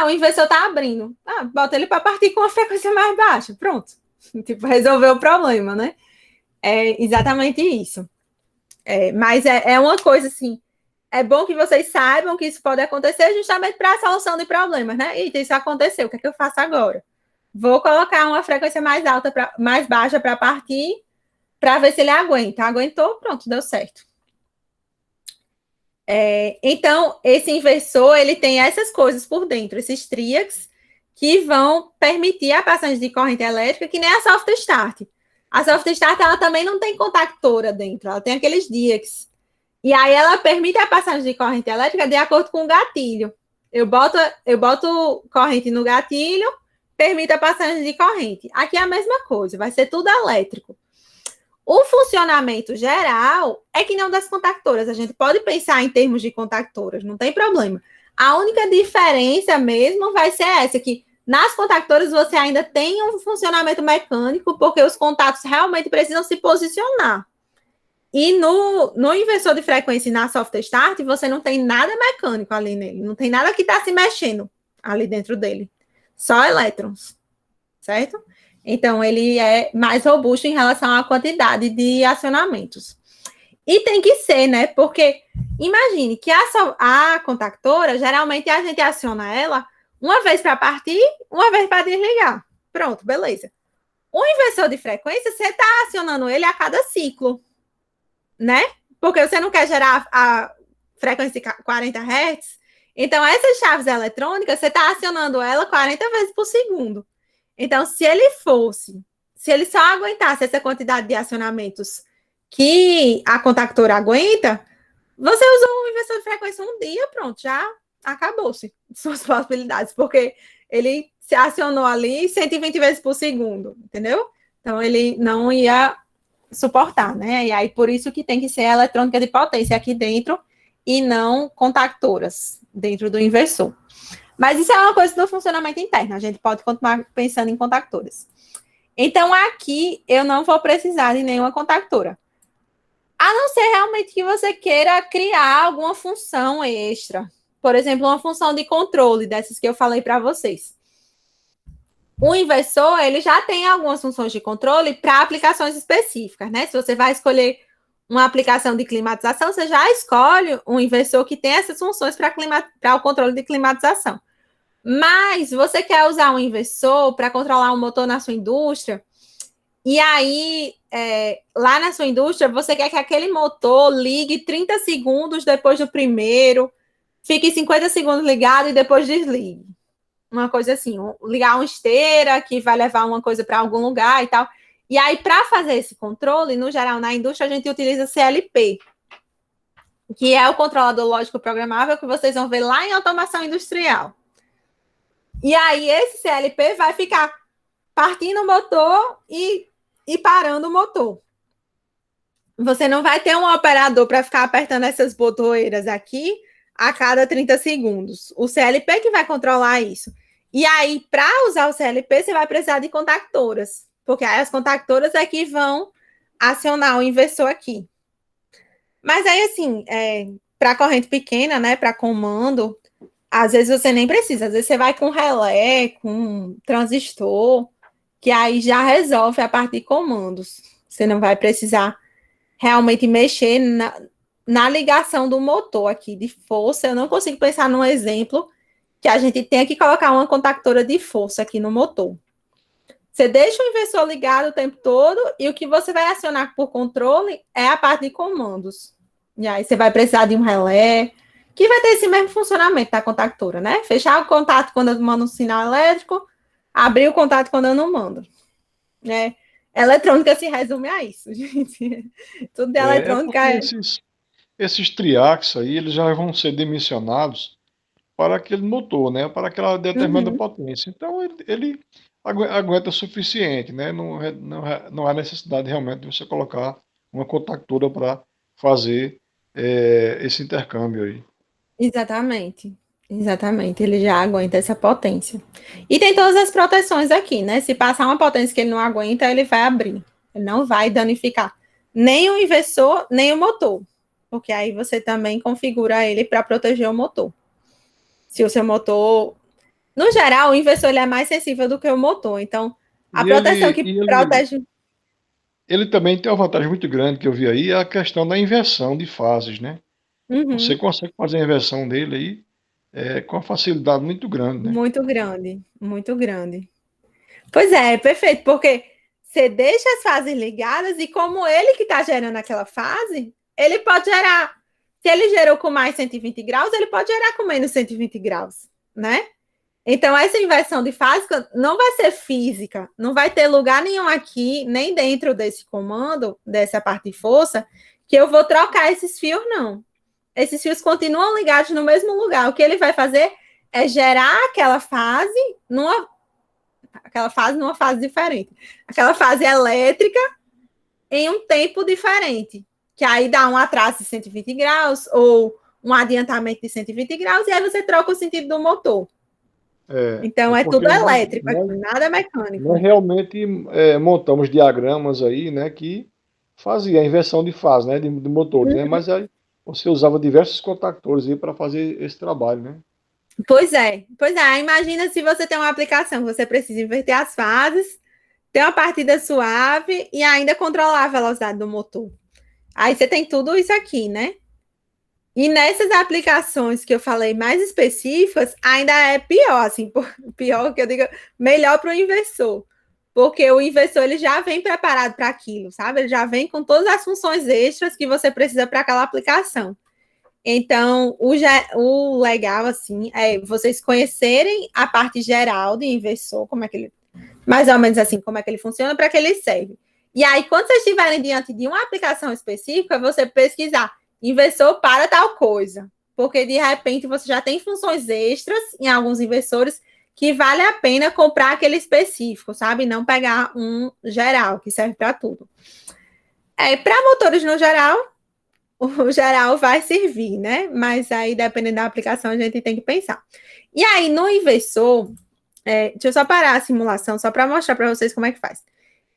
O inversor está abrindo. Bota ele para partir com uma frequência mais baixa. Pronto. Tipo, resolveu o problema, né? É exatamente isso. Mas é uma coisa assim. É bom que vocês saibam que isso pode acontecer justamente para a solução de problemas, né? Eita, isso aconteceu, o que é que eu faço agora? Vou colocar uma frequência mais alta, mais baixa para partir, para ver se ele aguenta. Aguentou, pronto, deu certo. Então, esse inversor, ele tem essas coisas por dentro, esses triacs, que vão permitir a passagem de corrente elétrica, que nem a soft start. A soft start, ela também não tem contactora dentro, ela tem aqueles diacs. E aí ela permite a passagem de corrente elétrica de acordo com o gatilho. Eu boto corrente no gatilho, permite a passagem de corrente. Aqui é a mesma coisa, vai ser tudo elétrico. O funcionamento geral é que não das contactoras. A gente pode pensar em termos de contactoras, não tem problema. A única diferença mesmo vai ser essa, que nas contactoras você ainda tem um funcionamento mecânico, porque os contatos realmente precisam se posicionar. E no inversor de frequência e na soft start, você não tem nada mecânico ali nele. Não tem nada que está se mexendo ali dentro dele. Só elétrons, certo? Então, ele é mais robusto em relação à quantidade de acionamentos. E tem que ser, né? Porque imagine que a contactora, geralmente a gente aciona ela uma vez para partir, uma vez para desligar. Pronto, beleza. O inversor de frequência, você está acionando ele a cada ciclo, né? Porque você não quer gerar a frequência de 40 Hz, Então, essas chaves eletrônicas, você está acionando ela 40 vezes por segundo. Então, se ele só aguentasse essa quantidade de acionamentos que a contactora aguenta, você usou um inversor de frequência um dia, pronto, já acabou-se suas possibilidades, porque ele se acionou ali 120 vezes por segundo, entendeu? Então, ele não ia suportar, né? E aí, por isso que tem que ser a eletrônica de potência aqui dentro e não contactoras dentro do inversor. Mas isso é uma coisa do funcionamento interno, a gente pode continuar pensando em contactoras. Então, aqui eu não vou precisar de nenhuma contactora. A não ser realmente que você queira criar alguma função extra. Por exemplo, uma função de controle, dessas que eu falei para vocês. O inversor, ele já tem algumas funções de controle para aplicações específicas, né? Se você vai escolher uma aplicação de climatização, você já escolhe um inversor que tem essas funções para o controle de climatização. Mas você quer usar um inversor para controlar um motor na sua indústria, e aí, lá na sua indústria, você quer que aquele motor ligue 30 segundos depois do primeiro, fique 50 segundos ligado e depois desligue. Uma coisa assim, ligar uma esteira que vai levar uma coisa para algum lugar e tal. E aí, para fazer esse controle, no geral, na indústria, a gente utiliza CLP, que é o controlador lógico programável que vocês vão ver lá em automação industrial. E aí, esse CLP vai ficar partindo o motor e parando o motor. Você não vai ter um operador para ficar apertando essas botoeiras aqui a cada 30 segundos. O CLP que vai controlar isso. E aí, para usar o CLP, você vai precisar de contactoras, porque aí as contactoras é que vão acionar o inversor aqui. Mas aí, assim, para corrente pequena, né, para comando, às vezes você nem precisa. Às vezes você vai com relé, com transistor, que aí já resolve a parte de comandos. Você não vai precisar realmente mexer na ligação do motor aqui de força. Eu não consigo pensar num exemplo que a gente tenha que colocar uma contactora de força aqui no motor. Você deixa o inversor ligado o tempo todo e o que você vai acionar por controle é a parte de comandos. E aí você vai precisar de um relé, que vai ter esse mesmo funcionamento da contactora, né? Fechar o contato quando eu mando um sinal elétrico, abrir o contato quando eu não mando. Né? Eletrônica se resume a isso, gente. Tudo de eletrônica esses triacs aí, eles já vão ser dimensionados para aquele motor, né? Para aquela determinada potência. Então, ele aguenta o suficiente, né? Não há necessidade realmente de você colocar uma contactora para fazer esse intercâmbio aí. Exatamente. Exatamente, ele já aguenta essa potência. E tem todas as proteções aqui, né? Se passar uma potência que ele não aguenta, ele vai abrir. Ele não vai danificar nem o inversor, nem o motor. Porque aí você também configura ele para proteger o motor. Se o seu motor... No geral, o inversor ele é mais sensível do que o motor. Então, a proteção que protege... Ele também tem uma vantagem muito grande que eu vi aí, é a questão da inversão de fases, né? Você consegue fazer a inversão dele aí com uma facilidade muito grande, né? Muito grande, muito grande. Pois é perfeito, porque você deixa as fases ligadas e como ele que está gerando aquela fase, ele pode gerar, se ele gerou com mais 120 graus, ele pode gerar com menos 120 graus, né? Então, essa inversão de fase não vai ser física, não vai ter lugar nenhum aqui, nem dentro desse comando, dessa parte de força, que eu vou trocar esses fios, não. Esses fios continuam ligados no mesmo lugar. O que ele vai fazer é gerar aquela fase numa fase diferente. Aquela fase elétrica em um tempo diferente. Que aí dá um atraso de 120 graus ou um adiantamento de 120 graus e aí você troca o sentido do motor. Então é tudo elétrico, nada mecânico. Nós realmente montamos diagramas aí, né, que fazia a inversão de fase, né, de motores, né, mas aí você usava diversos contactores aí para fazer esse trabalho, né? Pois é. Imagina se você tem uma aplicação que você precisa inverter as fases, ter uma partida suave e ainda controlar a velocidade do motor. Aí você tem tudo isso aqui, né? E nessas aplicações que eu falei mais específicas, ainda é pior, assim, pior que eu digo, melhor para o inversor. Porque o inversor ele já vem preparado para aquilo, sabe? Ele já vem com todas as funções extras que você precisa para aquela aplicação. Então, o legal, assim, é vocês conhecerem a parte geral de inversor, como é que ele, mais ou menos assim, como é que ele funciona, para que ele serve. E aí, quando vocês estiverem diante de uma aplicação específica, você pesquisar inversor para tal coisa. Porque, de repente, você já tem funções extras em alguns inversores que vale a pena comprar aquele específico, sabe? Não pegar um geral, que serve para tudo. Para motores no geral, o geral vai servir, né? Mas aí, dependendo da aplicação, a gente tem que pensar. E aí, no inversor, deixa eu só parar a simulação, só para mostrar para vocês como é que faz.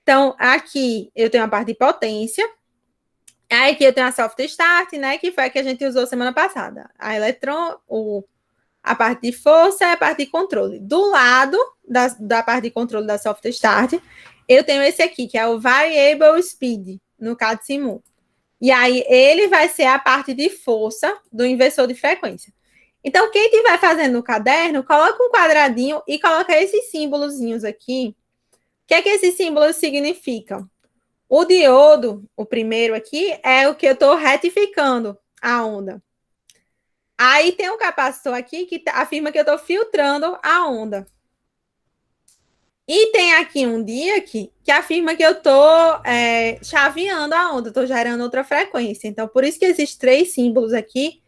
Então, aqui eu tenho a parte de potência. Aí aqui eu tenho a soft start, né? Que foi a que a gente usou semana passada. A a parte de força e a parte de controle. Do lado da parte de controle da soft start, eu tenho esse aqui, que é o variable speed, no CAD-Simu. E aí, ele vai ser a parte de força do inversor de frequência. Então, quem estiver fazendo no caderno, coloca um quadradinho e coloca esses símbolozinhos aqui. O que é que esses símbolos significam? O diodo, o primeiro aqui, é o que eu estou retificando a onda. Aí tem um capacitor aqui que afirma que eu estou filtrando a onda. E tem aqui um diac que afirma que eu estou chaveando a onda, estou gerando outra frequência. Então, por isso que esses três símbolos aqui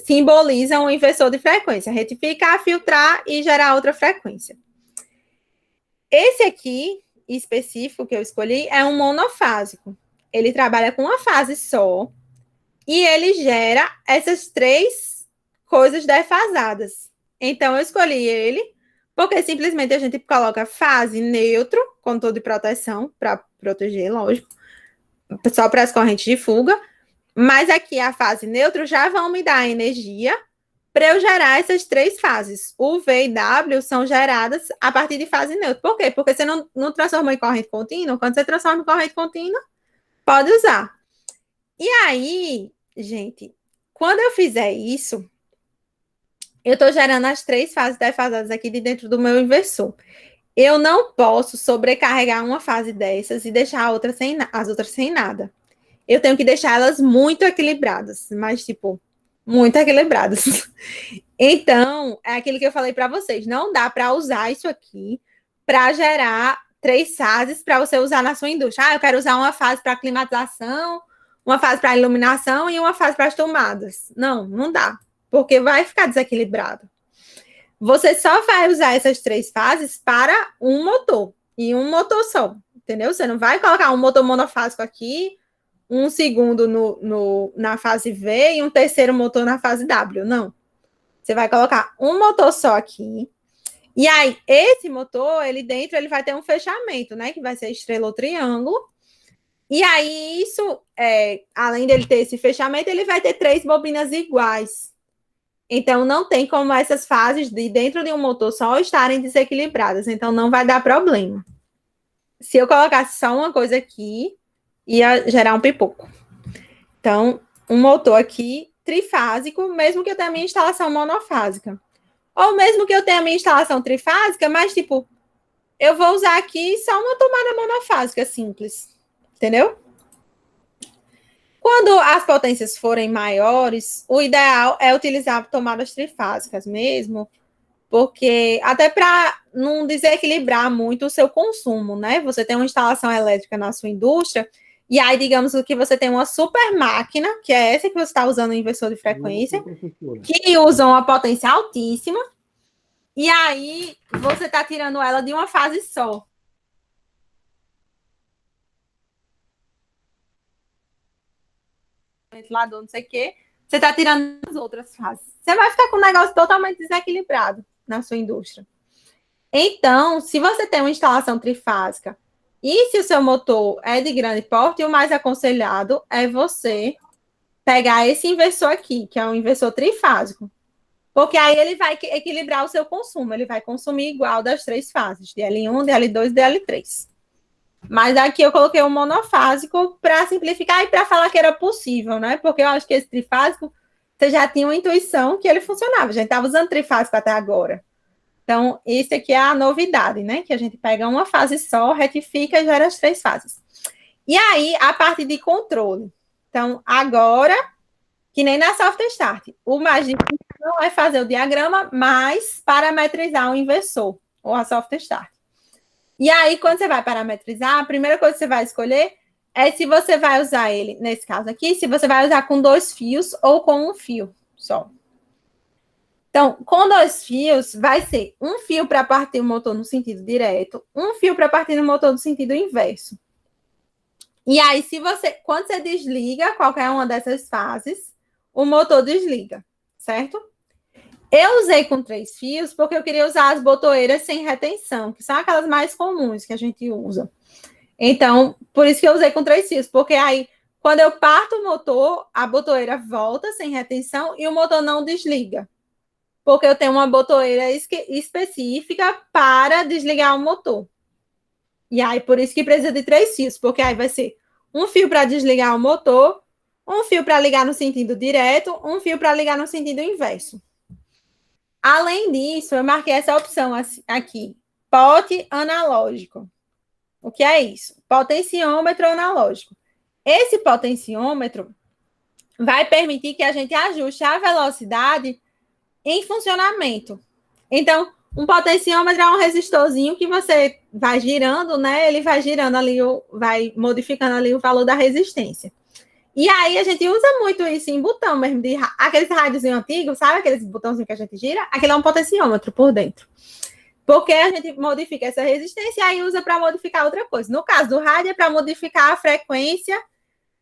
simbolizam o inversor de frequência: retificar, filtrar e gerar outra frequência. Esse aqui, específico que eu escolhi, é um monofásico. Ele trabalha com uma fase só e ele gera essas três coisas defasadas. Então, eu escolhi ele porque simplesmente a gente coloca fase neutro, controle de proteção, para proteger, lógico, só para as correntes de fuga. Mas aqui a fase neutro já vão me dar energia para eu gerar essas três fases. U, V e W são geradas a partir de fase neutra. Por quê? Porque você não transformou em corrente contínua. Quando você transforma em corrente contínua, pode usar. E aí, gente, quando eu fizer isso, eu estou gerando as três fases defasadas aqui de dentro do meu inversor. Eu não posso sobrecarregar uma fase dessas e deixar as outras sem nada. Eu tenho que deixar elas muito equilibradas, mas, tipo, muito equilibradas. Então, é aquilo que eu falei para vocês. Não dá para usar isso aqui para gerar três fases para você usar na sua indústria. Eu quero usar uma fase para climatização, uma fase para iluminação e uma fase para as tomadas. Não, não dá, porque vai ficar desequilibrado. Você só vai usar essas três fases para um motor e um motor só, entendeu? Você não vai colocar um motor monofásico aqui, um segundo na fase V e um terceiro motor na fase W, não. Você vai colocar um motor só aqui. E aí, esse motor, dentro, ele vai ter um fechamento, né? Que vai ser estrela ou triângulo. E aí, isso, além dele ter esse fechamento, ele vai ter três bobinas iguais. Então, não tem como essas fases de dentro de um motor só estarem desequilibradas. Então, não vai dar problema. Se eu colocasse só uma coisa aqui, ia gerar um pipoco. Então, um motor aqui trifásico, mesmo que eu tenha a minha instalação monofásica. Ou mesmo que eu tenha a minha instalação trifásica, mas, tipo, eu vou usar aqui só uma tomada monofásica simples. Entendeu? Quando as potências forem maiores, o ideal é utilizar tomadas trifásicas mesmo, porque até para não desequilibrar muito o seu consumo, né? Você tem uma instalação elétrica na sua indústria, e aí, digamos que você tem uma super máquina, que é essa que você está usando o inversor de frequência, que usa uma potência altíssima, e aí você está tirando ela de uma fase só. Ventilador, não sei o quê, você está tirando as outras fases. Você vai ficar com um negócio totalmente desequilibrado na sua indústria. Então, se você tem uma instalação trifásica e se o seu motor é de grande porte, o mais aconselhado é você pegar esse inversor aqui, que é um inversor trifásico, porque aí ele vai equilibrar o seu consumo, ele vai consumir igual das três fases, DL1, DL2 e DL3. Mas aqui eu coloquei um monofásico para simplificar e para falar que era possível, né? Porque eu acho que esse trifásico, você já tinha uma intuição que ele funcionava, a gente estava usando trifásico até agora. Então, isso aqui é a novidade, né? Que a gente pega uma fase só, retifica e gera as três fases. E aí, a parte de controle. Então, agora, que nem na Soft Start. O mais difícil não é fazer o diagrama, mas parametrizar o inversor, ou a Soft Start. E aí, quando você vai parametrizar, a primeira coisa que você vai escolher é se você vai usar ele, nesse caso aqui, se você vai usar com 2 fios ou com um fio só. Então, com 2 fios, vai ser um fio para partir o motor no sentido direto, um fio para partir o motor no sentido inverso. E aí, quando você desliga qualquer uma dessas fases, o motor desliga, certo? Eu usei com 3 fios porque eu queria usar as botoeiras sem retenção, que são aquelas mais comuns que a gente usa. Então, por isso que eu usei com 3 fios, porque aí, quando eu parto o motor, a botoeira volta sem retenção e o motor não desliga. Porque eu tenho uma botoeira específica para desligar o motor. E aí, por isso que precisa de 3 fios, porque aí vai ser um fio para desligar o motor, um fio para ligar no sentido direto, um fio para ligar no sentido inverso. Além disso, eu marquei essa opção aqui, pote analógico. O que é isso? Potenciômetro analógico. Esse potenciômetro vai permitir que a gente ajuste a velocidade em funcionamento. Então, um potenciômetro é um resistorzinho que você vai girando, né? Ele vai girando ali, vai modificando ali o valor da resistência. E aí a gente usa muito isso em botão mesmo, aqueles rádiozinhos antigos, sabe? Aqueles botãozinhos que a gente gira, aquele é um potenciômetro por dentro. Porque a gente modifica essa resistência e aí usa para modificar outra coisa. No caso do rádio, é para modificar a frequência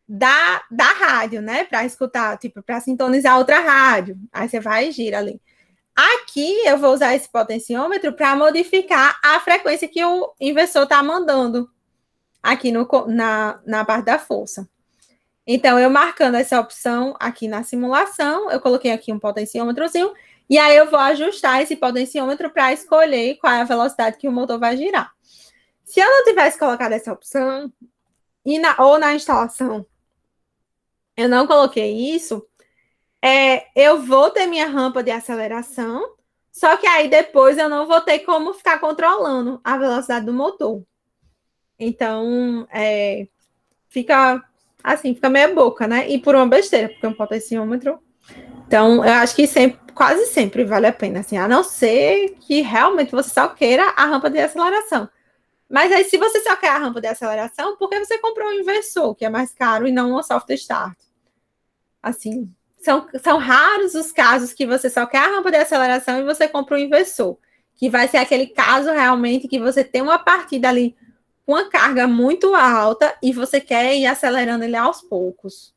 da rádio, né? Para escutar, tipo, para sintonizar outra rádio. Aí você vai e gira ali. Aqui eu vou usar esse potenciômetro para modificar a frequência que o inversor está mandando aqui na parte da força. Então, eu marcando essa opção aqui na simulação, eu coloquei aqui um potenciômetrozinho, e aí eu vou ajustar esse potenciômetro para escolher qual é a velocidade que o motor vai girar. Se eu não tivesse colocado essa opção, ou na instalação, eu não coloquei isso, eu vou ter minha rampa de aceleração, só que aí depois eu não vou ter como ficar controlando a velocidade do motor. Então, fica meia boca, né? E por uma besteira, porque é um potenciômetro. Então, eu acho que quase sempre vale a pena, assim, a não ser que realmente você só queira a rampa de aceleração. Mas aí, se você só quer a rampa de aceleração, por que você comprou um inversor, que é mais caro, e não uma soft start? Assim, são raros os casos que você só quer a rampa de aceleração e você compra um inversor, que vai ser aquele caso realmente que você tem uma partida ali uma carga muito alta e você quer ir acelerando ele aos poucos.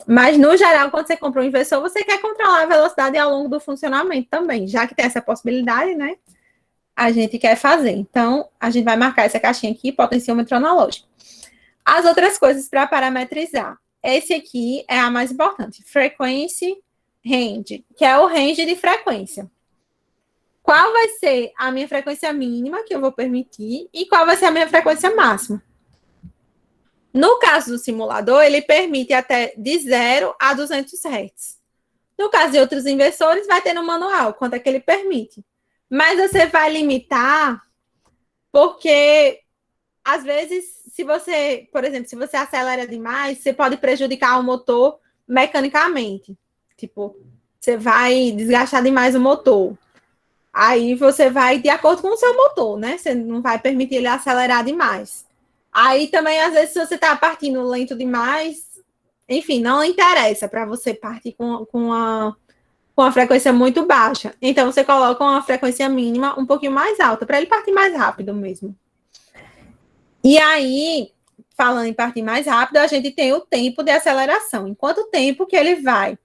Mas, no geral, quando você compra um inversor, você quer controlar a velocidade ao longo do funcionamento também. Já que tem essa possibilidade, né? A gente quer fazer. Então, a gente vai marcar essa caixinha aqui, potenciômetro analógico. As outras coisas para parametrizar. Esse aqui é a mais importante. Frequency range, que é o range de frequência. Qual vai ser a minha frequência mínima que eu vou permitir e qual vai ser a minha frequência máxima. No caso do simulador, ele permite até de 0 a 200 Hz. No caso de outros inversores, vai ter no manual quanto é que ele permite. Mas você vai limitar porque, às vezes, se você, por exemplo, se você acelera demais, você pode prejudicar o motor mecanicamente. Tipo, você vai desgastar demais o motor. Aí você vai de acordo com o seu motor, né? Você não vai permitir ele acelerar demais. Aí também, às vezes, se você está partindo lento demais, enfim, não interessa para você partir com a frequência muito baixa. Então, você coloca uma frequência mínima um pouquinho mais alta, para ele partir mais rápido mesmo. E aí, falando em partir mais rápido, a gente tem o tempo de aceleração. Em quanto tempo que ele vai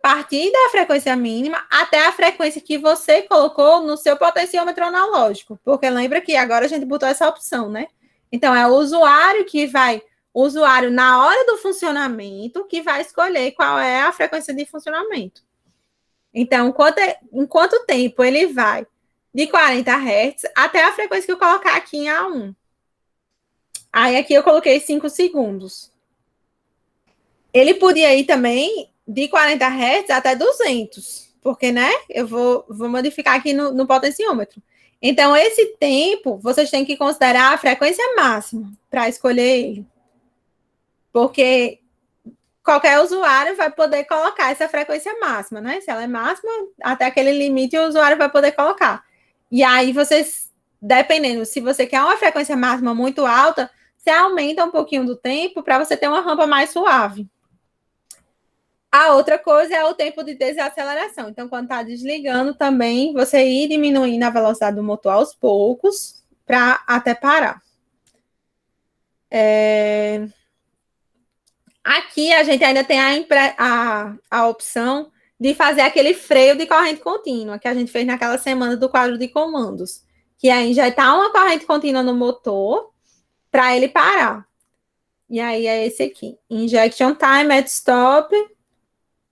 partir da frequência mínima até a frequência que você colocou no seu potenciômetro analógico. Porque lembra que agora a gente botou essa opção, né? Então, é o usuário na hora do funcionamento, que vai escolher qual é a frequência de funcionamento. Então, em quanto tempo ele vai de 40 Hz até a frequência que eu colocar aqui em A1. Aí, aqui eu coloquei 5 segundos. Ele podia ir também de 40 Hz até 200, porque, né, eu vou modificar aqui no potenciômetro. Então, esse tempo, vocês têm que considerar a frequência máxima para escolher ele. Porque, qualquer usuário vai poder colocar essa frequência máxima, né? Se ela é máxima, até aquele limite o usuário vai poder colocar. E aí vocês, dependendo, se você quer uma frequência máxima muito alta, você aumenta um pouquinho do tempo para você ter uma rampa mais suave. A outra coisa é o tempo de desaceleração. Então, quando está desligando também, você ir diminuindo a velocidade do motor aos poucos para até parar. Aqui a gente ainda tem a opção de fazer aquele freio de corrente contínua que a gente fez naquela semana do quadro de comandos, que é injetar uma corrente contínua no motor para ele parar. E aí é esse aqui, injection time at stop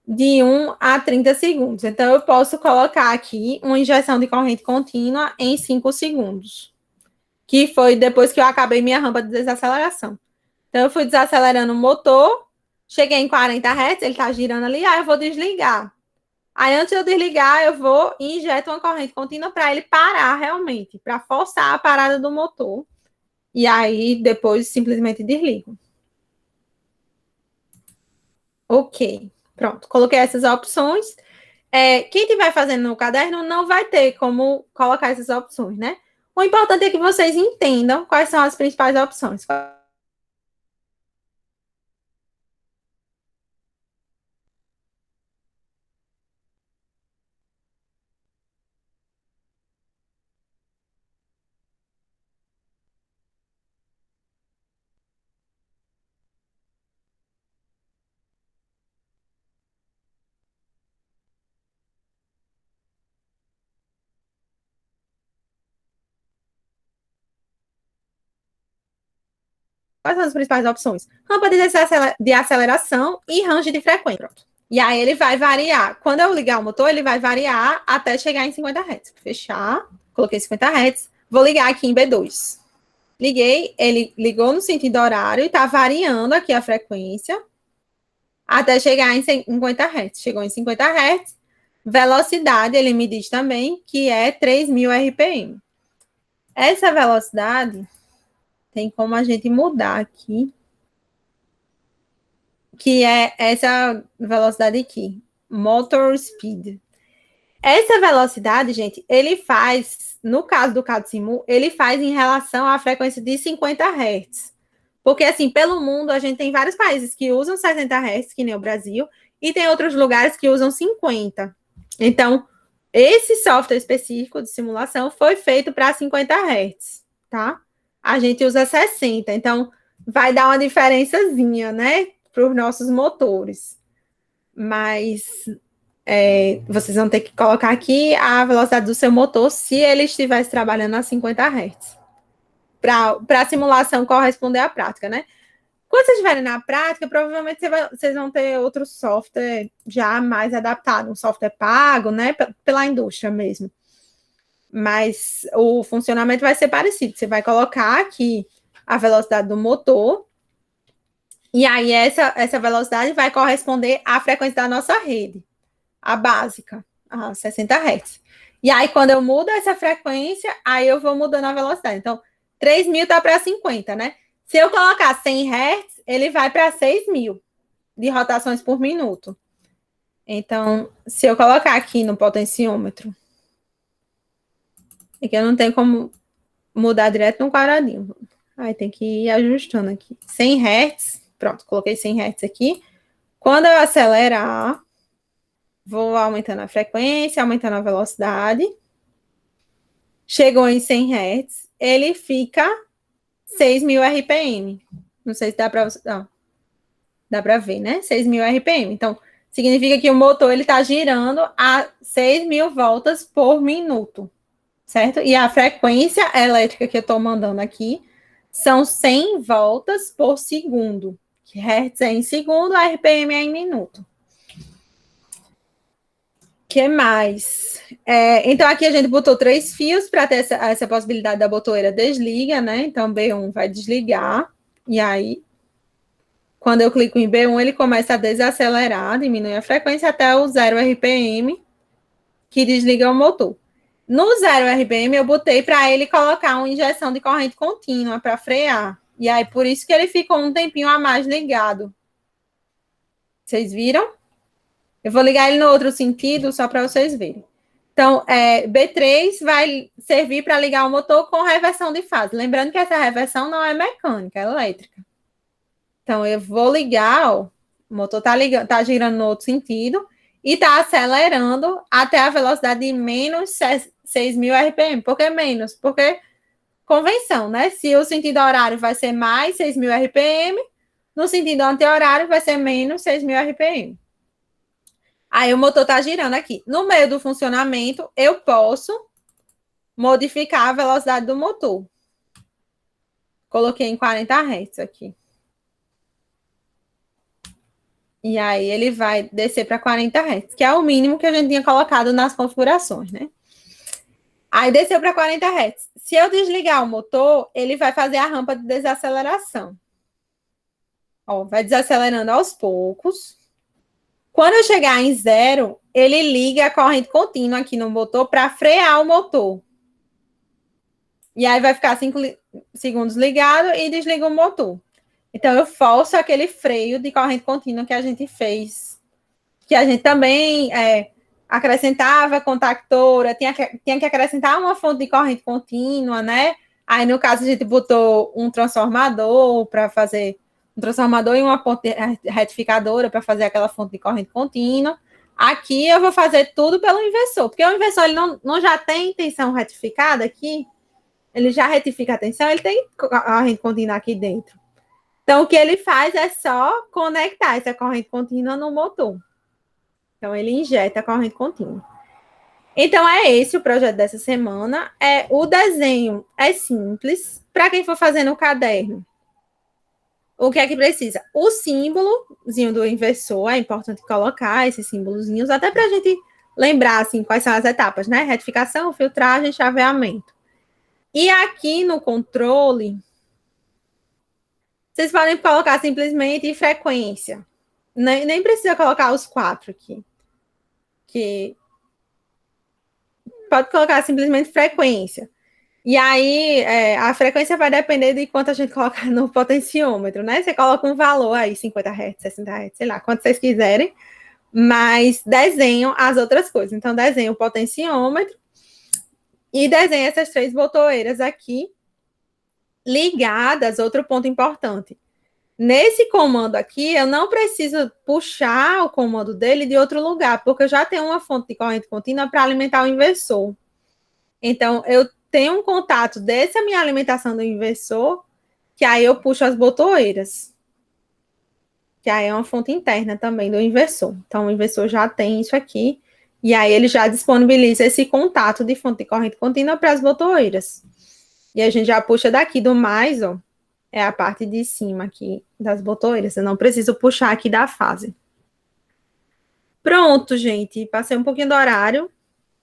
de 1 a 30 segundos. Então eu posso colocar aqui uma injeção de corrente contínua em 5 segundos, que foi depois que eu acabei minha rampa de desaceleração. Então eu fui desacelerando o motor, cheguei em 40 Hz, ele está girando ali, aí eu vou desligar. Aí antes de eu desligar, eu vou e injeto uma corrente contínua para ele parar realmente, para forçar a parada do motor. E aí depois simplesmente desligo. Ok, pronto. Coloquei essas opções. Quem estiver fazendo no caderno não vai ter como colocar essas opções, né? O importante é que vocês entendam quais são as principais opções. Quais são as principais opções? Rampa de aceleração e range de frequência. Pronto. E aí ele vai variar. Quando eu ligar o motor, ele vai variar até chegar em 50 Hz. Fechar, coloquei 50 Hz. Vou ligar aqui em B2. Liguei, ele ligou no sentido horário e está variando aqui a frequência até chegar em 50 Hz. Chegou em 50 Hz. Velocidade, ele me diz também que é 3.000 RPM. Essa velocidade tem como a gente mudar aqui, que é essa velocidade aqui, motor speed. Essa velocidade, gente, ele faz, no caso do CAD-SIMU, ele faz em relação à frequência de 50 Hz. Porque, assim, pelo mundo, a gente tem vários países que usam 60 Hz, que nem o Brasil, e tem outros lugares que usam 50. Então, esse software específico de simulação foi feito para 50 Hz, tá? A gente usa 60, então vai dar uma diferençazinha, né, para os nossos motores. Mas vocês vão ter que colocar aqui a velocidade do seu motor se ele estivesse trabalhando a 50 Hz. Para a simulação corresponder à prática, né? Quando vocês estiverem na prática, provavelmente vocês vão ter outro software já mais adaptado, um software pago, né, pela indústria mesmo. Mas o funcionamento vai ser parecido. Você vai colocar aqui a velocidade do motor, e aí essa velocidade vai corresponder à frequência da nossa rede, a básica, a 60 Hz. E aí, quando eu mudo essa frequência, aí eu vou mudando a velocidade. Então, 3.000 está para 50, né? Se eu colocar 100 Hz, ele vai para 6.000 de rotações por minuto. Então, se eu colocar aqui no potenciômetro, é que eu não tenho como mudar direto no quadradinho. Aí tem que ir ajustando aqui. 100 Hz, pronto, coloquei 100 Hz aqui. Quando eu acelerar, vou aumentando a frequência, aumentando a velocidade. Chegou em 100 Hz, ele fica 6.000 RPM. Não sei se dá para dá para ver, né? 6.000 RPM. Então, significa que o motor ele está girando a 6.000 voltas por minuto, certo? E a frequência elétrica que eu estou mandando aqui são 100 voltas por segundo. Que Hertz é em segundo, a RPM é em minuto. Que mais? Então, aqui a gente botou 3 fios para ter essa possibilidade da botoeira desliga, né? Então, B1 vai desligar. E aí, quando eu clico em B1, ele começa a desacelerar, diminui a frequência até o 0 RPM, que desliga o motor. No 0 RPM, eu botei para ele colocar uma injeção de corrente contínua para frear. E aí, por isso que ele ficou um tempinho a mais ligado. Vocês viram? Eu vou ligar ele no outro sentido, só para vocês verem. Então, B3 vai servir para ligar o motor com reversão de fase. Lembrando que essa reversão não é mecânica, é elétrica. Então, eu vou ligar, ó, o motor tá girando no outro sentido e está acelerando até a velocidade de menos 6.000 RPM. Por que menos? Porque convenção, né? Se o sentido horário vai ser mais 6.000 RPM, no sentido anti-horário vai ser menos 6.000 RPM. Aí o motor está girando aqui. No meio do funcionamento, eu posso modificar a velocidade do motor. Coloquei em 40 Hz aqui. E aí ele vai descer para 40 Hz, que é o mínimo que a gente tinha colocado nas configurações, né? Aí desceu para 40 Hz. Se eu desligar o motor, ele vai fazer a rampa de desaceleração. Ó, vai desacelerando aos poucos. Quando eu chegar em 0, ele liga a corrente contínua aqui no motor para frear o motor. E aí vai ficar 5 segundos ligado e desliga o motor. Então, eu forço aquele freio de corrente contínua que a gente fez. Que a gente também acrescentava contactora, tinha que acrescentar uma fonte de corrente contínua, né? Aí, no caso, a gente botou um transformador para fazer... Um transformador e uma ponte retificadora para fazer aquela fonte de corrente contínua. Aqui, eu vou fazer tudo pelo inversor. Porque o inversor, ele não já tem tensão retificada aqui. Ele já retifica a tensão, ele tem corrente contínua aqui dentro. Então, o que ele faz é só conectar essa corrente contínua no motor. Então, ele injeta a corrente contínua. Então, é esse o projeto dessa semana. O desenho é simples. Para quem for fazer no caderno, o que é que precisa? O símbolozinho do inversor, é importante colocar esses símbolozinhos, até para a gente lembrar, assim, quais são as etapas, né? Retificação, filtragem, chaveamento. E aqui no controle... Vocês podem colocar simplesmente frequência. Nem precisa colocar os 4 aqui. Pode colocar simplesmente frequência. E aí, a frequência vai depender de quanto a gente colocar no potenciômetro, né? Você coloca um valor aí, 50 Hz, 60 Hz, sei lá, quanto vocês quiserem. Mas desenham as outras coisas. Então, desenho o potenciômetro e desenho essas 3 botoeiras aqui ligadas. Outro ponto importante. Nesse comando aqui, eu não preciso puxar o comando dele de outro lugar, porque eu já tenho uma fonte de corrente contínua para alimentar o inversor. Então, eu tenho um contato dessa minha alimentação do inversor, que aí eu puxo as botoeiras. Que aí é uma fonte interna também do inversor. Então, o inversor já tem isso aqui, e aí ele já disponibiliza esse contato de fonte de corrente contínua para as botoeiras. E a gente já puxa daqui do mais, ó. É a parte de cima aqui das botoeiras. Eu não preciso puxar aqui da fase. Pronto, gente. Passei um pouquinho do horário,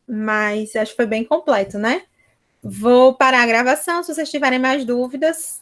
mas acho que foi bem completo, né? Vou parar a gravação. Se vocês tiverem mais dúvidas,